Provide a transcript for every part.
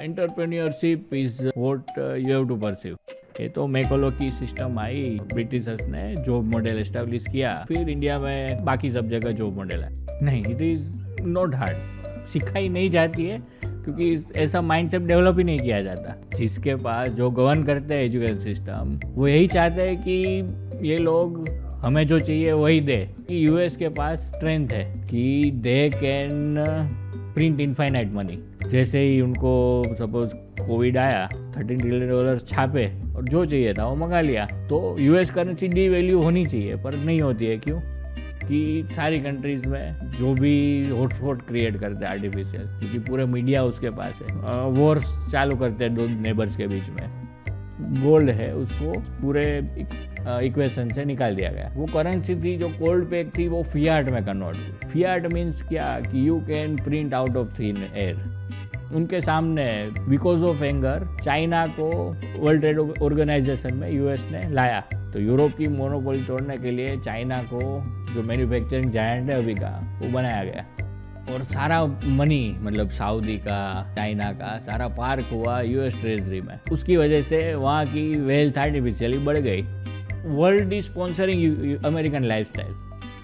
Entrepreneurship is what you have to perceive. ये तो Macaulay की सिस्टम आई, ब्रिटिशर्स ने जॉब मॉडल एस्टेब्लिश किया, फिर इंडिया में बाकी सब जगह जॉब मॉडल है। नहीं, इट इज नॉट हार्ड, सिखाई नहीं जाती है क्योंकि ऐसा माइंडसेट डेवलप ही नहीं किया जाता। जिसके पास जो गवर्न करते हैं एजुकेशन सिस्टम, वो यही चाहते हैं कि ये लोग हमें जो चाहिए वही दे। कि यूएस के पास स्ट्रेंथ है कि they can print infinite money. जैसे ही उनको सपोज कोविड आया, $13 ट्रिलियन छापे और जो चाहिए था वो मंगा लिया। तो यूएस करेंसी डी वैल्यू होनी चाहिए, पर नहीं होती है। क्यों? कि सारी कंट्रीज में जो भी हॉटस्पॉट क्रिएट करते हैं आर्टिफिशियल, क्योंकि पूरे मीडिया उसके पास है, वॉर्स चालू करते हैं दो नेबर्स के बीच में। गोल्ड है, उसको पूरे इक्वेशन से निकाल दिया गया। वो करेंसी थी जो कोल्ड पेक थी, वो फियाट में कन्वर्ट हुई। फियाट मीन्स क्या? कि you can print out of thin air. उनके सामने बिकॉज ऑफ एंगर चाइना को वर्ल्ड ट्रेड ऑर्गेनाइजेशन में यूएस ने लाया। तो यूरोप की मोनोपोली तोड़ने के लिए चाइना को, जो मैन्युफैक्चरिंग जायंट है अभी का, वो बनाया गया। और सारा मनी, मतलब सऊदी का, चाइना का, सारा पार्क हुआ यूएस ट्रेजरी में। उसकी वजह से वहाँ की वेल्थ आर्टिफिशियली बढ़ गई। World is sponsoring American lifestyle.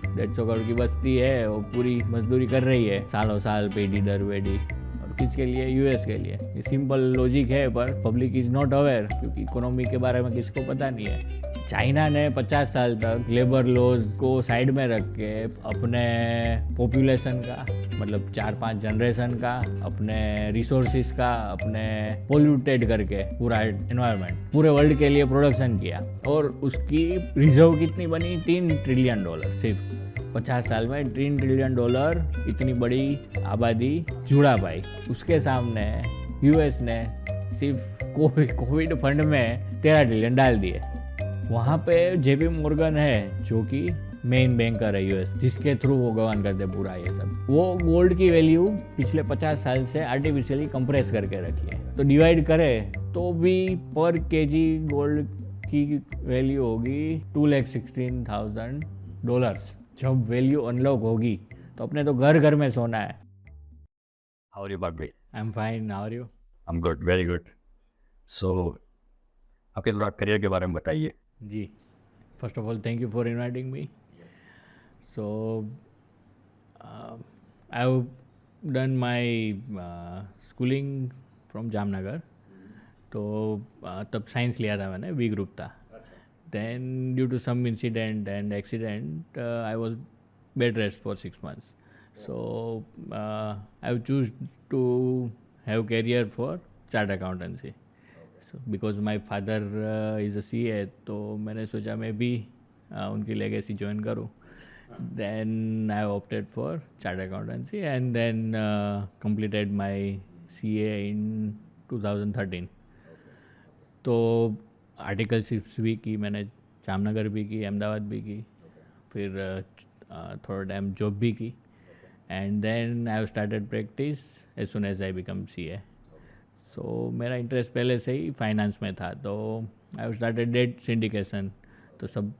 150 crore की बस्ती है, वो पूरी मजदूरी कर रही है सालों साल, पेडी दर वेडी। किसके लिए? यूएस के लिए। ये सिंपल लॉजिक है, पर पब्लिक इज नॉट अवेयर, क्योंकि इकोनॉमी के बारे में किसको पता नहीं है। चाइना ने 50 साल तक लेबर लॉज को साइड में रख के अपने पॉपुलेशन का, मतलब 4-5 जनरेशन का, अपने रिसोर्सिस का, अपने पोल्यूटेड करके पूरा एनवायरनमेंट पूरे वर्ल्ड के लिए प्रोडक्शन किया। और उसकी रिजर्व कितनी बनी? $3 ट्रिलियन। सिर्फ 50 साल में $3 ट्रिलियन इतनी बड़ी आबादी जुड़ा पाई। उसके सामने यूएस ने सिर्फ कोविड फंड में 13 ट्रिलियन डाल दिए। वहाँ पे जेपी मॉर्गन है, जो कि मेन बैंकर है यूएस, जिसके थ्रू वो गवर्न करते पूरा ये सब। वो गोल्ड की वैल्यू पिछले 50 साल से आर्टिफिशियली कंप्रेस करके रखी है। तो डिवाइड करे तो भी पर केजी गोल्ड की वैल्यू होगी $216,000। जब वैल्यू अनलॉक होगी तो अपने तो घर घर में सोना है। How are you, Bhagvi? I'm fine, how are you? I'm good, very good. So, आपके थोड़ा करियर के बारे में बताइए। जी, first of all thank you for inviting me. So I have done my schooling from Jamnagar. तो तब साइंस लिया था मैंने, बी ग्रुप था। Then due to some incident and accident I was bed rest for 6 months. So I have choose to have career for chart accountancy. So because my father is a CA, तो मैंने सोचा मैं भी उनकी legacy join करूँ। Then I opted for chart accountancy and then completed my CA in 2013. तो आर्टिकलशिप्स भी की मैंने, जामनगर भी की, अहमदाबाद भी की, फिर थोड़ा टाइम जॉब भी की। And then I have started practice as soon as I become CA। So मेरा इंटरेस्ट पहले से ही फाइनेंस में था, तो I have started debt syndication. तो सब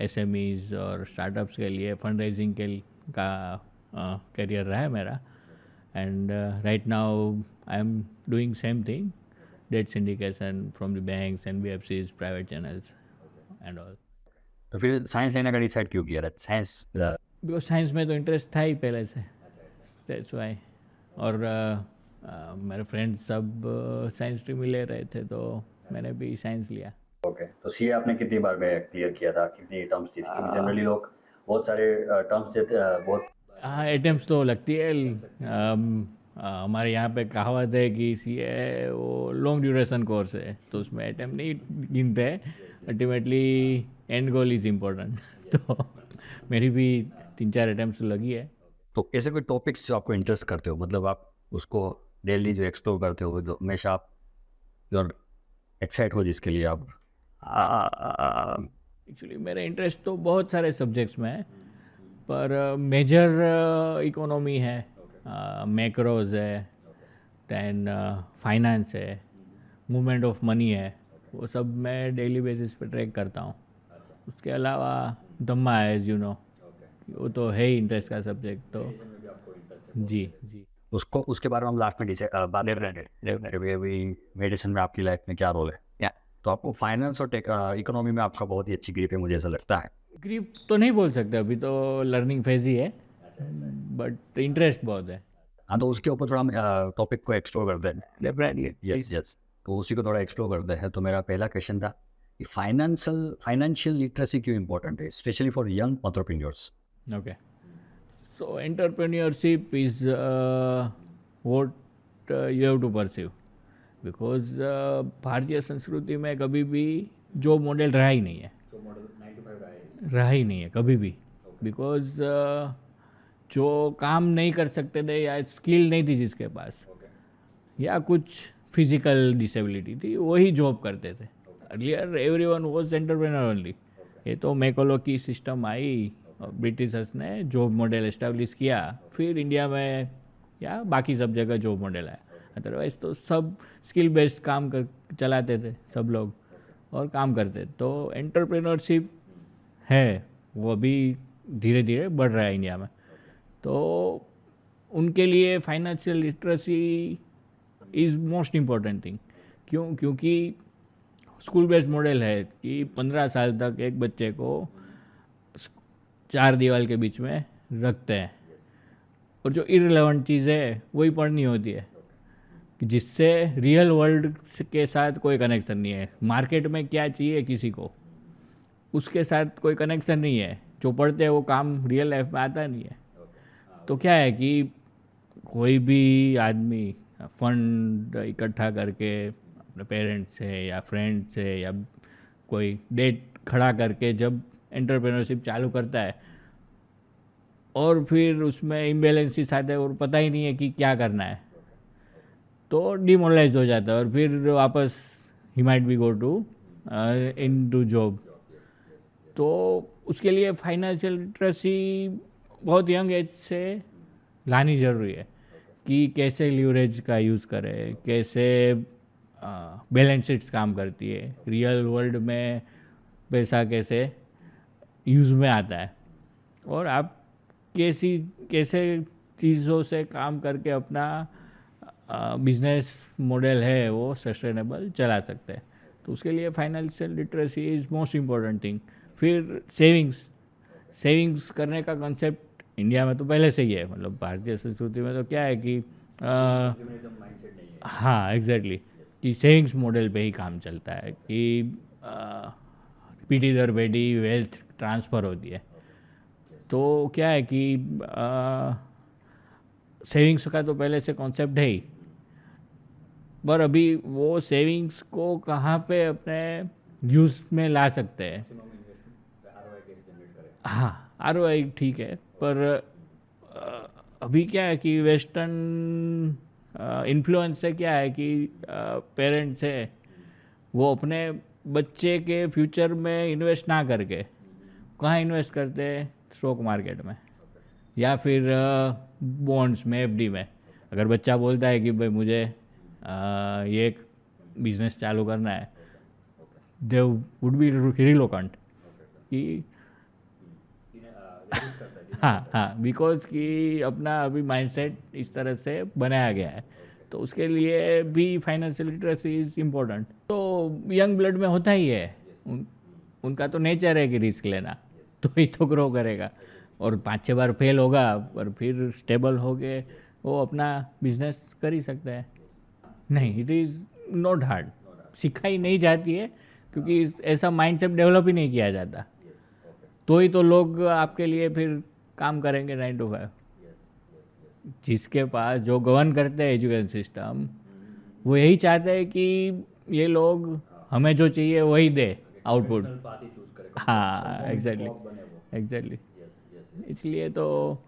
SMEs और स्टार्टअप्स के लिए फंड रेजिंग का करियर रहा है मेरा। And right now I am doing same thing, debt syndication from the banks, NBFCs, private channels and all. तो फिर साइंस लेने का डिसाइड क्यों किया? साइंस बिकॉज साइंस में तो इंटरेस्ट था ही पहले से, दैट्स वाई। और मेरे फ्रेंड्स सब साइंस स्ट्रीम ले रहे थे, तो मैंने भी साइंस लिया। ओके, तो सीए आपने कितनी बार में क्लियर किया था? कितनी टर्म्स थी? क्योंकि जनरली लोग बहुत सारे टर्म्स देते, बहुत अटेम्प्ट्स तो लगती है। हमारे यहाँ पे कहावत है कि CA वो लॉन्ग ड्यूरेशन कोर्स है, तो उसमें अटेम्प्ट नहीं गिनते। Ultimately and goal is important. तो मेरी भी 3-4 अटेम्प्ट्स लगी है। तो ऐसे कोई टॉपिक्स जो आपको इंटरेस्ट करते हो, मतलब आप उसको डेली जो एक्सप्लोर करते हो, जो हमेशा आप जो एक्साइट हो, जिसके लिए आप एक्चुअली मेरा इंटरेस्ट तो बहुत सारे सब्जेक्ट्स में है, पर मेजर इकोनॉमी है, मैक्रोज है, दैन फाइनेंस है, मूवमेंट ऑफ मनी है, वो सब मैं डेली बेसिस पे ट्रैक करता हूँ। उसके अलावा धम्मा है, एज यू नो, वो तो है ही इंटरेस्ट का सब्जेक्ट। तो जी जी उसको उसके बारे में हम लास्ट में बात करेंगे। अभी मेडिसिन में आपकी लाइफ में क्या रोल है? तो आपको फाइनेंस और इकोनॉमी में आपका बहुत ही अच्छी ग्रिप है, मुझे ऐसा लगता है। ग्रिप तो नहीं बोल सकते, अभी तो लर्निंग फेज ही है, बट इंटरेस्ट बहुत है। हाँ, तो उसके ऊपर थोड़ा हम टॉपिक को एक्सप्लोर करते हैं। यस यस, तो उसी को थोड़ा एक्सप्लोर करते हैं। तो मेरा पहला क्वेश्चन था कि फाइनेंशियल लिटरेसी क्यों इम्पोर्टेंट है, specially for young entrepreneurs? Okay. So entrepreneurship is what you have to pursue, because भारतीय संस्कृति में कभी भी जॉब मॉडल रहा ही नहीं है, रहा ही नहीं है कभी भी। बिकॉज जो काम नहीं कर सकते थे या स्किल नहीं थी जिसके पास, या कुछ फिजिकल डिसेबिलिटी थी, वही जॉब करते थे। Earlier everyone was entrepreneur only. ये तो मैकोलो की सिस्टम आई, ब्रिटिशर्स ने जॉब मॉडल इस्टेब्लिश किया, फिर इंडिया में या बाकी सब जगह जॉब मॉडल आया। अदरवाइज तो सब स्किल बेस्ड काम कर चलाते थे सब लोग और काम करते। तो एंटरप्रेन्योरशिप है वो अभी धीरे धीरे बढ़ रहा है इंडिया में। तो उनके लिए financial literacy is most important thing. क्यों? क्योंकि स्कूल बेस्ड मॉडल है कि 15 साल तक एक बच्चे को 4 दीवार के बीच में रखते हैं और जो इररिलेवेंट चीज़ है वही पढ़नी होती है, जिससे रियल वर्ल्ड के साथ कोई कनेक्शन नहीं है। मार्केट में क्या चाहिए किसी को, उसके साथ कोई कनेक्शन नहीं है। जो पढ़ते हैं वो काम रियल लाइफ में आता नहीं है। तो क्या है कि कोई भी आदमी फंड इकट्ठा करके अपने पेरेंट्स से या फ्रेंड से या कोई डेट खड़ा करके जब एंटरप्रेन्योरशिप चालू करता है और फिर उसमें इम्बैलेंसेस आते हैं और पता ही नहीं है कि क्या करना है, तो डिमोरलाइज हो जाता है और फिर वापस ही might be go to into job. तो उसके लिए फाइनेंशियल लिटरेसी बहुत यंग एज से लानी ज़रूरी है कि कैसे लीवरेज का यूज़ करें, कैसे बैलेंस शीट्स काम करती है, रियल वर्ल्ड में पैसा कैसे यूज़ में आता है, और आप कैसे चीज़ों से काम करके अपना बिजनेस मॉडल है वो सस्टेनेबल चला सकते हैं। तो उसके लिए financial literacy is most important thing. फिर सेविंग्स करने का कंसेप्ट इंडिया में तो पहले से ही है। मतलब भारतीय संस्कृति में तो क्या है कि हाँ एग्जैक्टली, कि सेविंग्स मॉडल पे ही काम चलता है कि पीढ़ी दर पीढ़ी वेल्थ ट्रांसफ़र होती है। तो क्या है कि सेविंग्स का तो पहले से कॉन्सेप्ट है ही, पर अभी वो सेविंग्स को कहाँ पे अपने यूज़ में ला सकते हैं। हाँ, ROI ठीक है, पर अभी क्या है कि वेस्टर्न इन्फ्लुएंस से क्या है कि पेरेंट्स है वो अपने बच्चे के फ्यूचर में इन्वेस्ट ना करके कहाँ इन्वेस्ट करते हैं, स्टॉक मार्केट में या फिर बॉन्ड्स में, FD में। अगर बच्चा बोलता है कि भाई मुझे ये एक बिजनेस चालू करना है, दे वुड बी रिलोकेंट कि हाँ, बिकॉज कि अपना अभी माइंडसेट इस तरह से बनाया गया है। तो उसके लिए भी फाइनेंशियल लिटरेसी इज़ इम्पोर्टेंट। तो यंग ब्लड में होता ही है, उनका तो नेचर है कि रिस्क लेना, तो ही तो ग्रो करेगा। और 5-6 बार फेल होगा पर फिर स्टेबल हो गए वो अपना बिजनेस कर ही सकता है। नहीं, इट इज़ नॉट हार्ड, सिखाई नहीं जाती है क्योंकि ऐसा माइंडसेट डेवलप ही नहीं किया जाता। तो ही तो लोग आपके लिए फिर काम करेंगे 9 to 5। जिसके पास जो गवर्न करते हैं एजुकेशन सिस्टम, वो यही चाहते हैं कि ये लोग हमें जो चाहिए वही दे आउटपुट। हाँ एग्जैक्टली, इसलिए तो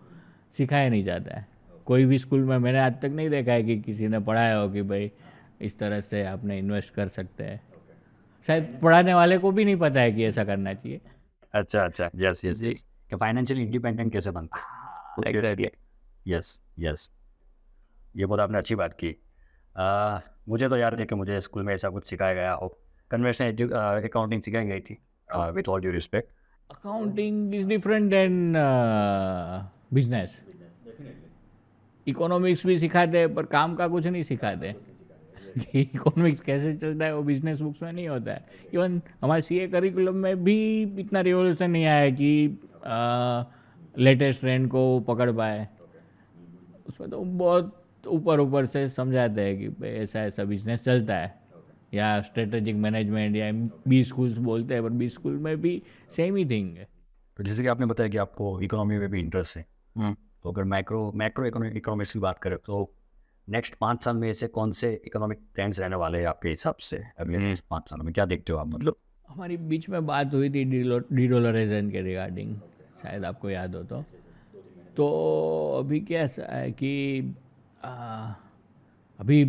सिखाया नहीं जाता है। कोई भी स्कूल में मैंने आज तक नहीं देखा है कि किसी ने पढ़ाया हो कि भाई इस तरह से आपने इन्वेस्ट कर सकते हैं। शायद पढ़ाने वाले को भी नहीं पता है कि ऐसा करना चाहिए। अच्छा, यस कि फाइनेंशियल इंडिपेंडेंट कैसे बनता। यस, ये बहुत आपने अच्छी बात की। मुझे तो याद है कि मुझे स्कूल में ऐसा कुछ सिखाया गया हो। कन्वेंशनल अकाउंटिंग सिखाई गई थी, with all due respect. Accounting is different than business. Economics भी सिखाते हैं पर काम का कुछ नहीं सिखाते। इकोनॉमिक्स कैसे चलता है वो बिजनेस बुक्स में नहीं होता है। इवन हमारे सीए करिकुलम में भी इतना रिवोल्यूशन नहीं आया कि लेटेस्ट ट्रेंड को पकड़ पाए। उसमें तो बहुत ऊपर ऊपर से समझाते हैं कि भाई ऐसा ऐसा बिजनेस चलता है, या स्ट्रेटेजिक मैनेजमेंट, या बी स्कूल्स बोलते हैं, पर बी स्कूल में भी सेम ही थिंग है। तो जैसे कि आपने बताया कि आपको इकोनॉमी में भी इंटरेस्ट है, तो अगर मैक्रो मैक्रो इकोनॉमिक्स की बात करें तो नेक्स्ट 5 साल में ऐसे कौन से इकोनॉमिक ट्रेंड्स रहने वाले हैं आपके हिसाब से? अगले नेक्स्ट 5 साल में क्या देखते हो आप? मतलब हमारी बीच में बात हुई थी डीडोलराइजेशन के रिगार्डिंग, शायद आपको याद हो तो अभी क्या है कि अभी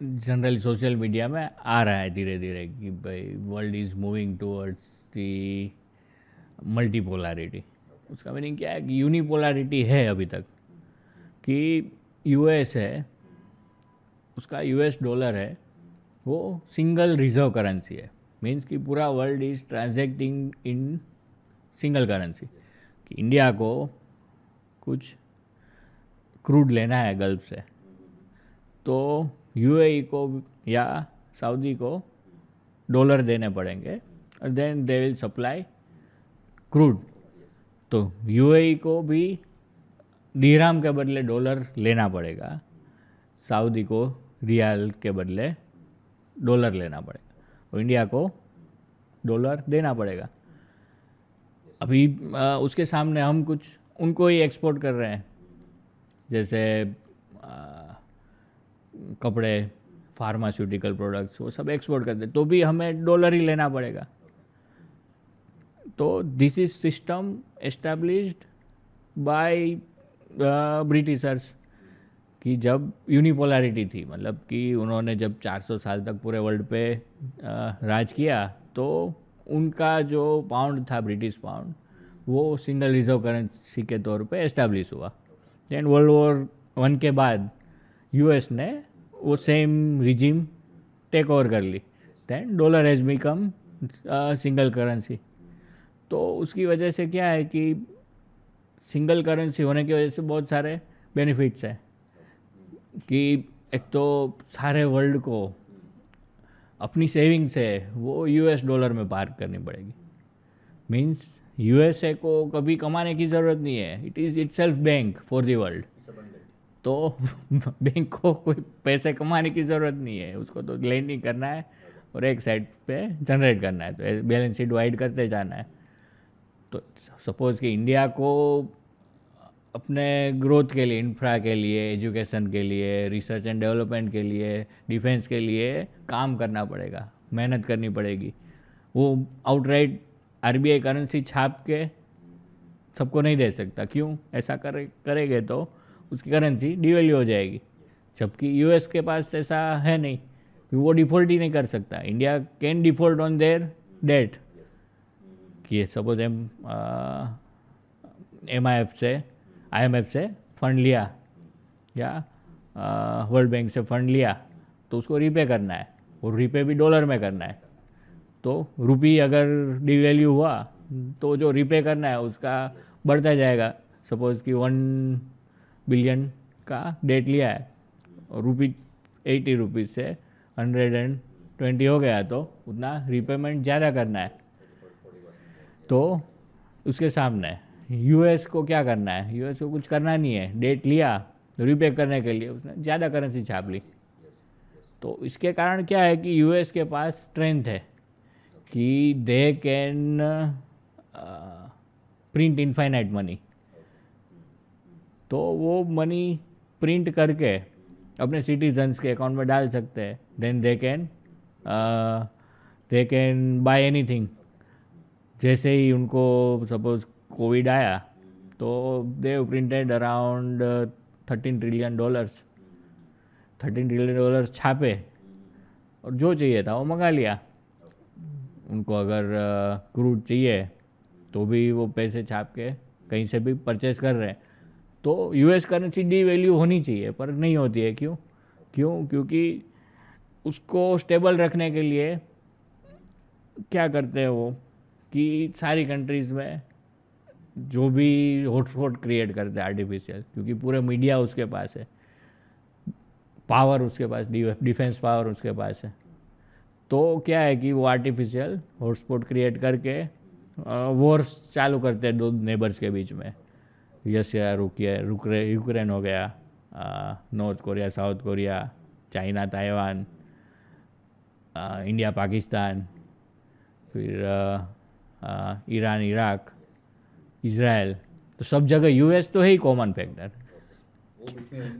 जनरली सोशल मीडिया में आ रहा है धीरे धीरे कि भाई world is moving towards the multipolarity. उसका मीनिंग क्या है कि यूनिपोलैरिटी है अभी तक, कि यूएस है, उसका यूएस डॉलर है, वो सिंगल रिजर्व करेंसी है। मीन्स कि पूरा world is transacting in single currency. कि इंडिया को कुछ क्रूड लेना है गल्फ से, तो यूएई को या सऊदी को डॉलर देने पड़ेंगे और then they will supply crude. तो यूएई को भी दिरहम के बदले डॉलर लेना पड़ेगा, सऊदी को रियाल के बदले डॉलर लेना पड़ेगा, और इंडिया को डॉलर देना पड़ेगा। अभी उसके सामने हम कुछ उनको ही एक्सपोर्ट कर रहे हैं, जैसे कपड़े, फार्मास्यूटिकल प्रोडक्ट्स, वो सब एक्सपोर्ट करते, तो भी हमें डॉलर ही लेना पड़ेगा। तो this is system established by Britishers, कि जब यूनिपोलैरिटी थी, मतलब कि उन्होंने जब 400 साल तक पूरे वर्ल्ड पे राज किया, तो उनका जो पाउंड था, ब्रिटिश पाउंड, वो सिंगल रिजर्व करेंसी के तौर पे एस्टैब्लिश हुआ। देन वर्ल्ड वॉर 1 के बाद यूएस ने वो सेम रिजीम टेक ओवर कर ली, then dollar has become single currency. तो उसकी वजह से क्या है कि सिंगल करेंसी होने की वजह से बहुत सारे बेनिफिट्स हैं, कि एक तो सारे वर्ल्ड को अपनी सेविंग से वो यूएस डॉलर में पार्क करनी पड़ेगी। मीन्स यूएसए को कभी कमाने की ज़रूरत नहीं है, it is itself bank for the world. तो बैंक को कोई पैसे कमाने की ज़रूरत नहीं है, उसको तो लैंडिंग करना है और एक साइड पे जनरेट करना है, तो बैलेंस शीट वाइड करते जाना है। तो सपोज़ कि इंडिया को अपने ग्रोथ के लिए, इंफ्रा के लिए, एजुकेशन के लिए, रिसर्च एंड डेवलपमेंट के लिए, डिफेंस के लिए काम करना पड़ेगा, मेहनत करनी पड़ेगी। वो आउटराइट आरबीआई करेंसी छाप के सबको नहीं दे सकता। क्यों? ऐसा करेंगे तो उसकी करेंसी डिवैल्यू हो जाएगी, जबकि यूएस के पास ऐसा है नहीं, वो डिफ़ॉल्ट ही नहीं कर सकता। India can default on their debt, कि सपोज IMF से फंड लिया या वर्ल्ड बैंक से फंड लिया, तो उसको रीपे करना है, और रीपे भी डॉलर में करना है। तो रुपी अगर डिवैल्यू हुआ तो जो रीपे करना है उसका बढ़ता जाएगा। सपोज़ कि 1 बिलियन का डेट लिया है और रुपी 80 रुपीज़ से 120 हो गया, तो उतना रीपेमेंट ज़्यादा करना है। तो उसके सामने यूएस को क्या करना है? यूएस को कुछ करना नहीं है, डेट लिया रीपे करने के लिए उसने ज़्यादा करेंसी छाप ली। तो इसके कारण क्या है कि यूएस के पास स्ट्रेंथ है कि they can print infinite money. तो वो मनी प्रिंट करके अपने सिटीजन्स के अकाउंट में डाल सकते हैं, then they can buy anything. जैसे ही उनको सपोज कोविड आया तो they printed around $13 trillion. $13 trillion छापे और जो चाहिए था वो मंगा लिया। उनको अगर क्रूड चाहिए तो भी वो पैसे छाप के कहीं से भी परचेस कर रहे हैं। तो यूएस करेंसी डी वैल्यू होनी चाहिए, पर नहीं होती है। क्योंकि उसको स्टेबल रखने के लिए क्या करते हैं वो, कि सारी कंट्रीज़ में जो भी हॉटस्पॉट क्रिएट करते हैं आर्टिफिशियल, क्योंकि पूरे मीडिया उसके पास है, पावर उसके पास, डिफेंस पावर उसके पास है। तो क्या है कि वो आर्टिफिशियल हॉटस्पॉट क्रिएट करके वॉर्स चालू करते हैं दो नेबर्स के बीच में। रशिया यूक्रेन हो गया, north Korea south Korea, China Taiwan, India Pakistan, फिर ईरान इराक, इज़राइल। तो सब जगह यूएस तो है ही कॉमन फैक्टर।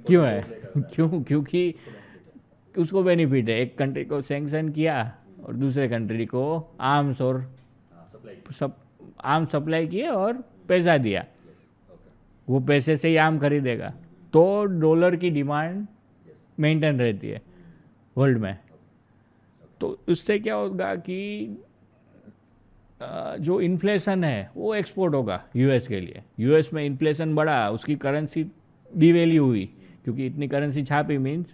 क्यों है? क्योंकि उसको बेनिफिट है। एक कंट्री को सैंक्शन किया और दूसरे कंट्री को आर्म्स और आर्म्स सप्लाई किए और पैसा दिया, वो पैसे से ही आर्म खरीदेगा, तो डॉलर की डिमांड मेंटेन रहती है वर्ल्ड में। तो उससे क्या होगा कि जो इन्फ्लेशन है वो एक्सपोर्ट होगा यूएस के लिए। यूएस में इन्फ्लेशन बढ़ा, उसकी करेंसी डिवैल्यू हुई, क्योंकि इतनी करेंसी छापी मीन्स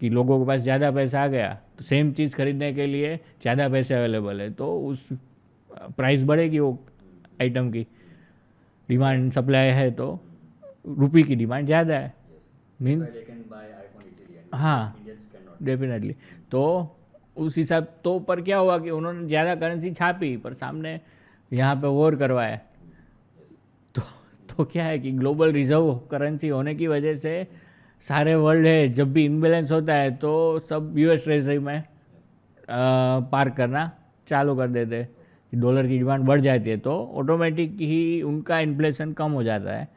कि लोगों के पास ज़्यादा पैसा आ गया, तो सेम चीज़ खरीदने के लिए ज़्यादा पैसे अवेलेबल है, तो उस प्राइस बढ़ेगी वो आइटम की। डिमांड सप्लाई है तो रुपये की डिमांड ज़्यादा है, मीन्स हाँ डेफिनेटली। तो उस हिसाब तो पर क्या हुआ कि उन्होंने ज़्यादा करेंसी छापी पर सामने यहाँ पे वॉर करवाया। तो क्या है कि ग्लोबल रिजर्व करेंसी होने की वजह से सारे वर्ल्ड है, जब भी इम्बैलेंस होता है तो सब यूएस ट्रेजरी में पार्क करना चालू कर देते। डॉलर की डिमांड बढ़ जाती है तो ऑटोमेटिक ही उनका इन्फ्लेशन कम हो जाता है,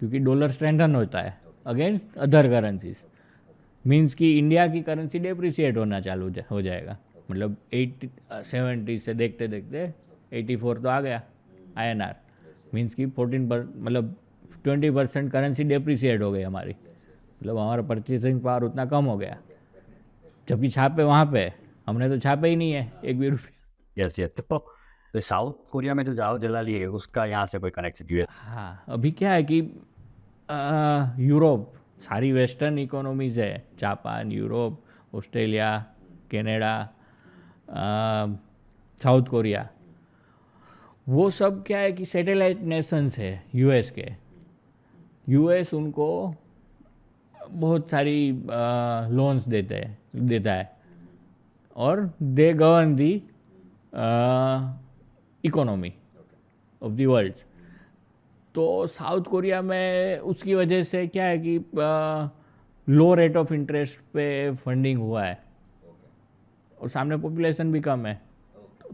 क्योंकि डॉलर स्ट्रेंथन होता है अगेंस्ट अदर करेंसीज। मीन्स कि इंडिया की करेंसी डेप्रिसिएट होना चालू हो जाएगा। मतलब 70 से देखते देखते 84 तो आ गया INR। मीन्स कि मतलब 20% करेंसी डेप्रिसिएट हो गई हमारी। मतलब हमारा परचेसिंग पावर उतना कम हो गया, जबकि छापे वहाँ पे हमने तो छापे ही नहीं है एक भी रुपया। Yes yes. तो साउथ कोरिया में जो जाओ जलाली है उसका यहाँ से कोई कनेक्शन है? हाँ, अभी क्या है कि यूरोप सारी वेस्टर्न इकोनॉमीज़ है, Japan, Europe, Australia, Canada, South Korea, वो सब क्या है कि सैटेलाइट नेशंस है यूएस के। यूएस उनको बहुत सारी लोन्स देता है और they govern the economy of the world. तो साउथ कोरिया में उसकी वजह से क्या है कि लो रेट ऑफ इंटरेस्ट पे फंडिंग हुआ है और सामने पॉपुलेशन भी कम है,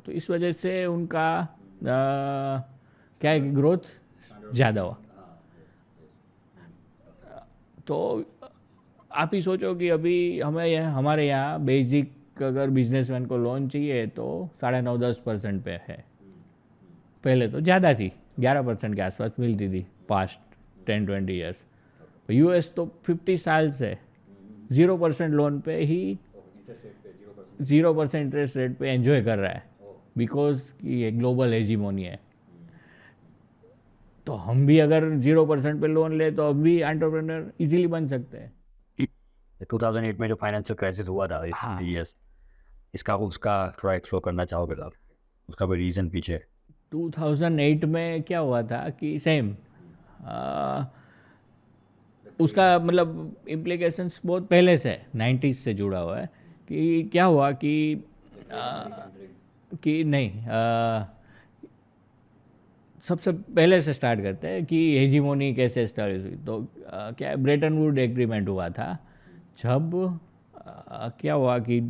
तो इस वजह से उनका क्या है कि ग्रोथ ज़्यादा हुआ। तो आप ही सोचो कि अभी हमारे यहाँ बेसिक अगर बिजनेसमैन को लोन चाहिए तो 9.5-10% पे है। पहले तो ज़्यादा थी, 11% के आसपास मिलती थी पास्ट 10-20 ईयर्स। यूएस तो 50 साल से 0% लोन पे ही 0% इंटरेस्ट रेट पे एंजॉय कर रहा है, बिकॉज कि ये ग्लोबल हेजीमोनी है। तो हम भी अगर 0% पे लोन ले तो अब भी एंटरप्रेन्योर इजीली बन सकते हैं। 2008 में जो फाइनेंशियल क्राइसिस हुआ था, हाँ, यस, उसका थोड़ा एक्सप्लोर करना चाहोगे आप? उसका कोई रीज़न पीछे? 2008 में क्या हुआ था कि सेम उसका मतलब इम्प्लीकेशंस बहुत पहले से 90s से जुड़ा हुआ है। कि क्या हुआ कि नहीं, सबसे पहले से स्टार्ट करते हैं कि हेजीमोनी कैसे स्टार्ट हुई। तो क्या ब्रेटन वुड एग्रीमेंट हुआ था, जब क्या हुआ कि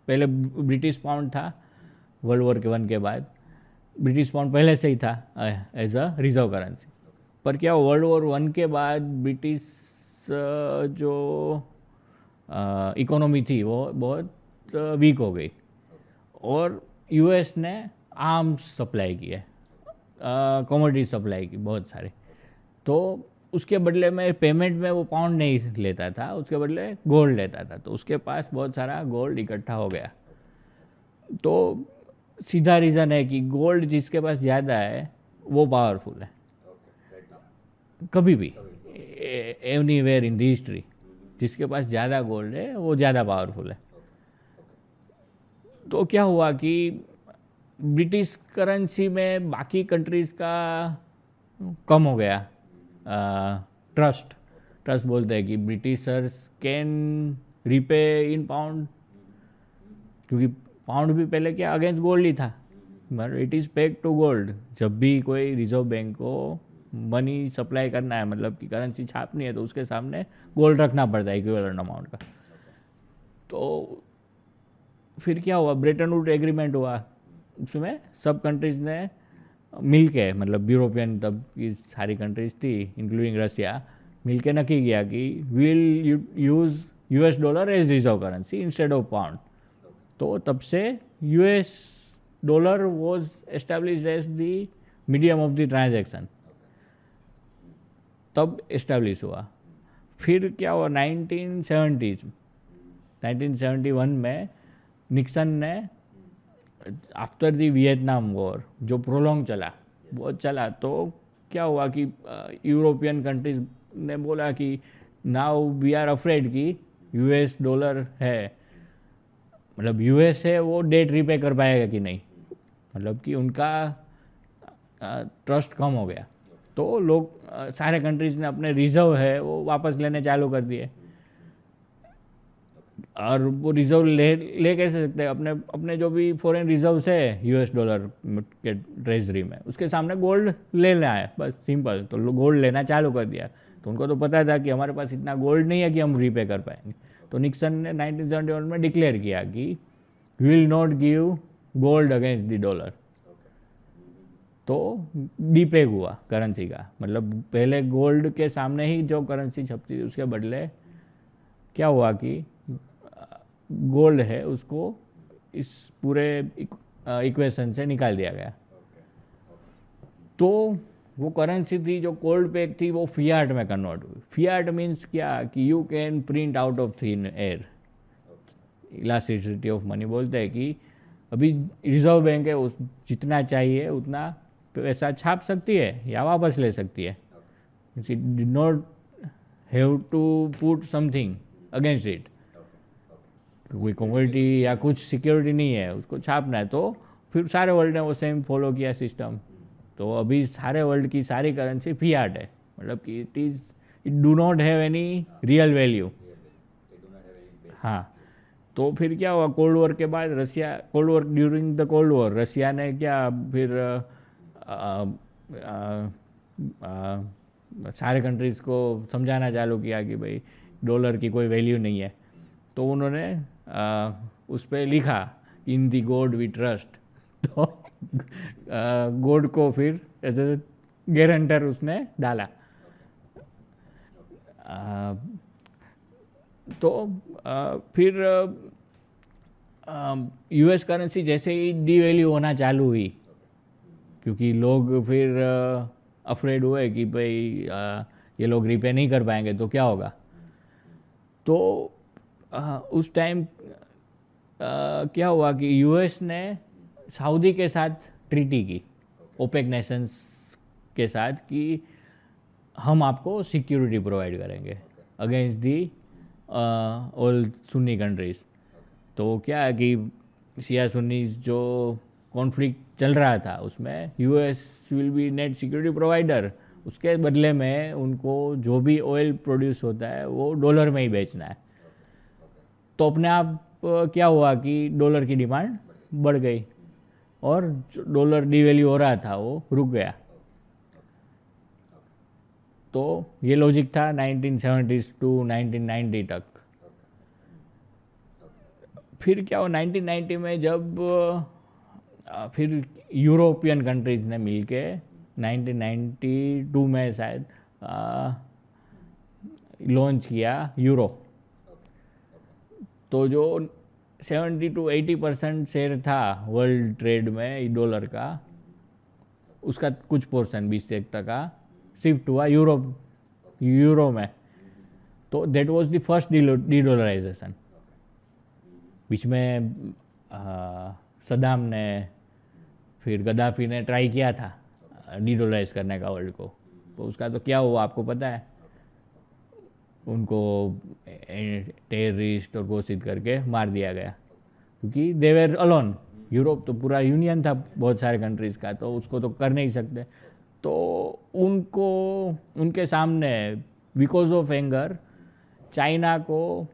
पहले ब्रिटिश पाउंड था, वर्ल्ड वॉर वन के बाद ब्रिटिश पाउंड पहले से ही था एज अ रिजर्व करेंसी। पर क्या वर्ल्ड वॉर वन के बाद ब्रिटिश जो इकोनॉमी थी वो बहुत वीक हो गई और यूएस ने आर्म्स सप्लाई किए, कमोडिटी सप्लाई की बहुत सारी। तो उसके बदले में पेमेंट में वो पाउंड नहीं लेता था, उसके बदले गोल्ड लेता था। तो उसके पास बहुत सारा गोल्ड इकट्ठा हो गया। तो सीधा रीज़न है कि गोल्ड जिसके पास ज़्यादा है वो पावरफुल है, कभी भी एनीवेयर इन द हिस्ट्री। जिसके पास ज़्यादा गोल्ड है वो ज़्यादा पावरफुल है। तो क्या हुआ कि ब्रिटिश करेंसी में बाकी कंट्रीज का कम हो गया ट्रस्ट बोलते हैं कि Britishers can repay in pound, क्योंकि पाउंड भी पहले क्या अगेंस्ट गोल्ड ही था, मगर it is peg to gold. जब भी कोई रिजर्व बैंक को मनी सप्लाई करना है, मतलब कि करेंसी छापनी है, तो उसके सामने गोल्ड रखना पड़ता है इक्विवेलेंट अमाउंट का। तो फिर क्या हुआ, ब्रेटन वुड एग्रीमेंट हुआ, उसमें सब कंट्रीज ने मिल के, मतलब यूरोपियन तब की सारी कंट्रीज थी इंक्लूडिंग रसिया, मिल के नक्की किया कि will use US dollar as reserve currency instead of pound. तो तब से US dollar was established as the medium of the transaction, तब एस्टेब्लिश हुआ। फिर क्या हुआ 1971 में निक्सन ने, आफ्टर द वियतनाम वॉर जो प्रोलॉन्ग चला, बहुत चला, तो क्या हुआ कि यूरोपियन कंट्रीज ने बोला कि नाउ वी आर अफ्रेड कि यूएस डॉलर है, मतलब यूएस है वो डेट रीपे कर पाएगा कि नहीं, मतलब कि उनका ट्रस्ट कम हो गया। तो लोग सारे कंट्रीज ने अपने रिजर्व है वो वापस लेने चालू कर दिए। और वो रिजर्व ले कैसे सकते हैं, अपने जो भी फॉरेन रिजर्व्स है यूएस डॉलर के ट्रेजरी में, उसके सामने गोल्ड ले लेना है, बस सिंपल। तो गोल्ड लेना चालू कर दिया। तो उनको तो पता था कि हमारे पास इतना गोल्ड नहीं है कि हम रीपे कर पाएंगे। तो निक्सन ने 1971 में डिक्लेयर किया कि we will not give gold against the dollar. तो डीपेग हुआ करेंसी का, मतलब पहले गोल्ड के सामने ही जो करेंसी छपती थी, उसके बदले क्या हुआ कि गोल्ड है उसको इस पूरे इक्वेशन से निकाल दिया गया। तो वो करेंसी थी जो कोल्ड पेग थी, वो फियाट में कन्वर्ट हुई। फियाट मीन्स क्या कि you can print out of thin air, elasticity of money बोलते हैं कि अभी रिजर्व बैंक है, उस जितना चाहिए उतना पैसा छाप सकती है या वापस ले सकती है। It did not have to put something against it, कोई कमोडिटी या कुछ सिक्योरिटी नहीं है, उसको छापना है। तो फिर सारे वर्ल्ड ने वो सेम फॉलो किया सिस्टम। तो अभी सारे वर्ल्ड की सारी करेंसी फियाट है, मतलब कि it do not have any real value. हाँ, तो फिर क्या हुआ कोल्ड वॉर के बाद, cold war during the cold war Russia ने क्या फिर सारे कंट्रीज़ को समझाना चालू किया कि भाई डॉलर की कोई वैल्यू नहीं है। तो उन्होंने उस पर लिखा इन दी गॉड वी ट्रस्ट। तो गॉड को फिर एज ए गारंटर उसने डाला। तो फिर यूएस करेंसी जैसे ही डीवैल्यू होना चालू हुई, क्योंकि लोग फिर अफ्रेड हुए कि भाई ये लोग रिपे नहीं कर पाएंगे तो क्या होगा। तो उस टाइम क्या हुआ कि यूएस ने सऊदी के साथ ट्रीटी की, ओपेक नेशंस के साथ, कि हम आपको सिक्योरिटी प्रोवाइड करेंगे against the all Sunni countries. तो क्या है कि शिया सुन्नी जो कॉन्फ्लिक्ट चल रहा था उसमें US will be net security provider, उसके बदले में उनको जो भी ऑयल प्रोड्यूस होता है वो डॉलर में ही बेचना है। तो अपने आप क्या हुआ कि डॉलर की डिमांड बढ़ गई और डॉलर डिवैल्यू हो रहा था वो रुक गया। तो ये लॉजिक था 1970s टू 1990 तक। फिर क्या हुआ 1990 में, जब फिर यूरोपियन कंट्रीज़ ने मिलके 1992 में शायद लॉन्च किया यूरो। तो जो 70 to 80% शेयर था वर्ल्ड ट्रेड में डॉलर का, उसका कुछ पोर्शन 20% शिफ्ट हुआ यूरो में। तो that was the first de-dollarisation. बीच में सदाम ने फिर गद्दाफी ने ट्राई किया था डीडॉलराइज करने का वर्ल्ड को। तो उसका तो क्या हुआ आपको पता है, उनको टेररिस्ट और घोषित करके मार दिया गया, क्योंकि दे वर अलोन, यूरोप तो पूरा यूनियन था बहुत सारे कंट्रीज़ का, तो उसको तो कर नहीं सकते। तो उनको उनके सामने बिकॉज ऑफ एंगर चाइना को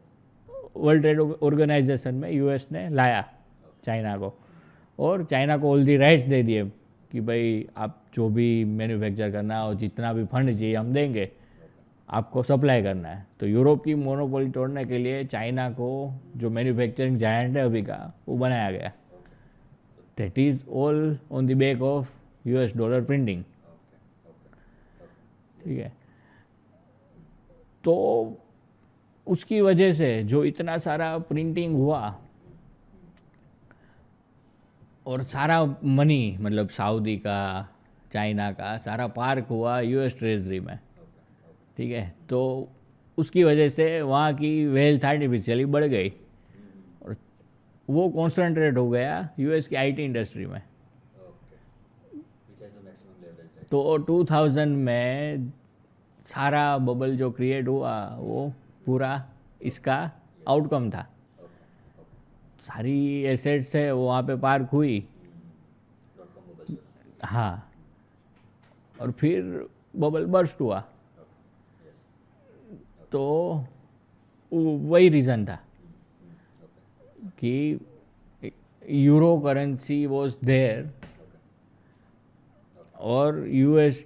वर्ल्ड ट्रेड ऑर्गेनाइजेशन में यूएस ने लाया चाइना को, और चाइना को ऑल दी राइट्स दे दिए कि भाई आप जो भी मैन्युफैक्चर करना हो, जितना भी फंड चाहिए हम देंगे, आपको सप्लाई करना है। तो यूरोप की मोनोपोली तोड़ने के लिए चाइना को जो मैन्युफैक्चरिंग जायंट है अभी का, वो बनाया गया। That is all on the back of US dollar printing. ठीक है, तो उसकी वजह से जो इतना सारा प्रिंटिंग हुआ और सारा मनी, मतलब सऊदी का, चाइना का, सारा पार्क हुआ यूएस ट्रेजरी में। ठीक है, तो उसकी वजह से वहाँ की वेल्थ आर्टिफिशियली बढ़ गई और वो कॉन्सेंट्रेट हो गया यूएस की आईटी इंडस्ट्री में। तो 2000 में सारा बबल जो क्रिएट हुआ वो पूरा इसका आउटकम था। सारी एसेट्स है वो वहाँ पे पार्क हुई। हाँ, और फिर बबल बर्स्ट हुआ। तो वही रीज़न था कि यूरो करेंसी वॉज देयर और यूएस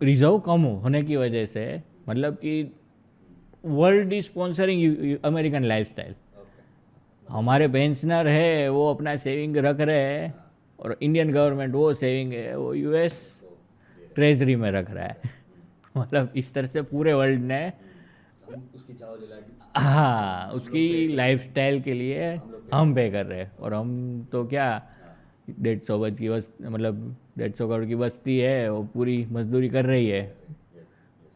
रिजर्व कम होने की वजह से, मतलब कि world is sponsoring American lifestyle. हमारे पेंशनर है वो अपना सेविंग रख रहे हैं और इंडियन गवर्नमेंट वो सेविंग है वो यूएस ट्रेजरी में रख रहा है। मतलब इस तरह से पूरे वर्ल्ड ने हाँ उसकी लाइफस्टाइल के लिए हम पे कर रहे हैं। और हम तो क्या 150 गज की मतलब 150 करोड़ की बस्ती है, वो पूरी मजदूरी कर रही है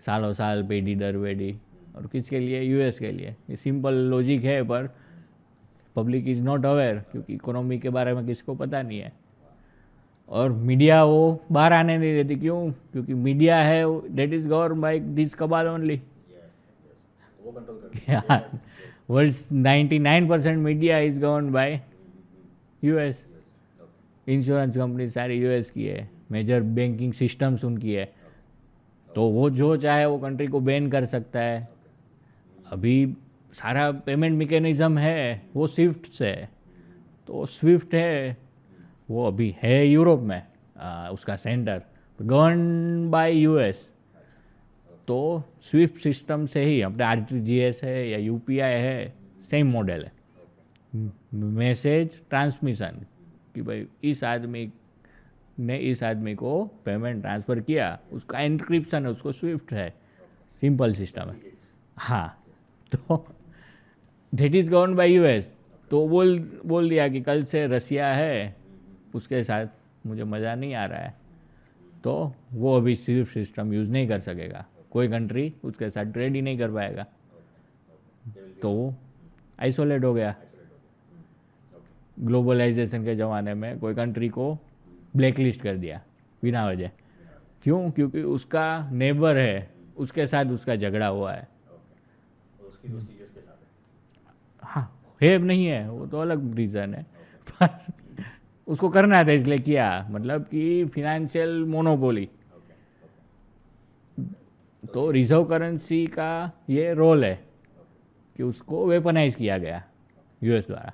सालों साल, पेढ़ी दर पेढ़ी। और किसके लिए? यूएस के लिए। ये सिंपल लॉजिक है, पर पब्लिक इज़ नॉट अवेयर, क्योंकि इकोनॉमी के बारे में किसको पता नहीं है। और मीडिया वो बाहर आने नहीं देती। क्यों? क्योंकि मीडिया है that is govern by this cabal only. World 99% media is govern by US. Insurance company सारी यूएस की है, मेजर बैंकिंग सिस्टम्स उनकी है। तो वो जो चाहे वो कंट्री को बैन कर सकता है। अभी सारा पेमेंट मैकेनिज्म है वो स्विफ्ट से है। तो स्विफ्ट है वो अभी है यूरोप में, उसका सेंटर गवर्न बाय यूएस। तो स्विफ्ट सिस्टम से ही अपने आरटीजीएस है या यूपीआई है, सेम मॉडल है। मैसेज ट्रांसमिशन कि भाई इस आदमी ने इस आदमी को पेमेंट ट्रांसफ़र किया, उसका एन्क्रिप्शन है, उसको स्विफ्ट है, सिंपल सिस्टम है। हाँ, तो that is govern by US. तो बोल दिया कि कल से रसिया है, उसके साथ मुझे मज़ा नहीं आ रहा है, तो वो अभी स्विफ्ट सिस्टम यूज़ नहीं कर सकेगा। कोई कंट्री उसके साथ ट्रेड ही नहीं कर पाएगा, तो वो आइसोलेट हो गया। ग्लोबलाइजेशन के ज़माने में कोई कंट्री को ब्लैक लिस्ट कर दिया बिना वजह। क्यों? क्योंकि उसका नेबर है, उसके साथ उसका झगड़ा हुआ है। हाँ, है नहीं है वो तो अलग रीज़न है, पर उसको करना था इसलिए किया। मतलब कि फिनेंशियल मोनोपोली। तो रिजर्व करेंसी का ये रोल है कि उसको वेपनाइज किया गया यूएस द्वारा।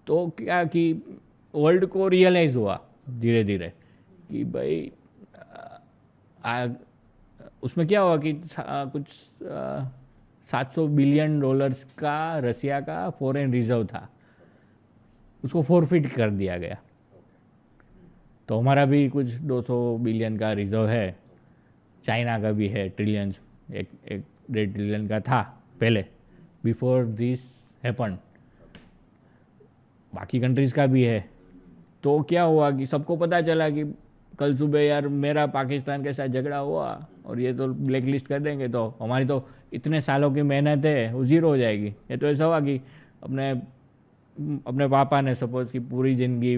तो क्या कि वर्ल्ड को रियलाइज़ हुआ धीरे धीरे कि भाई उसमें क्या हुआ कि कुछ $700 बिलियन का रसिया का फॉरेन रिजर्व था, उसको फोरफिट कर दिया गया। तो हमारा भी कुछ 200 बिलियन का रिजर्व है, चाइना का भी है ट्रिलियंस, एक 1.5 ट्रिलियन का था पहले, बिफोर दिस हैपन। बाकी कंट्रीज़ का भी है। तो क्या हुआ कि सबको पता चला कि कल सुबह यार मेरा पाकिस्तान के साथ झगड़ा हुआ और ये तो ब्लैक लिस्ट कर देंगे, तो हमारी तो इतने सालों की मेहनत है वो ज़ीरो हो जाएगी। ये तो ऐसा हुआ कि अपने पापा ने सपोज कि पूरी ज़िंदगी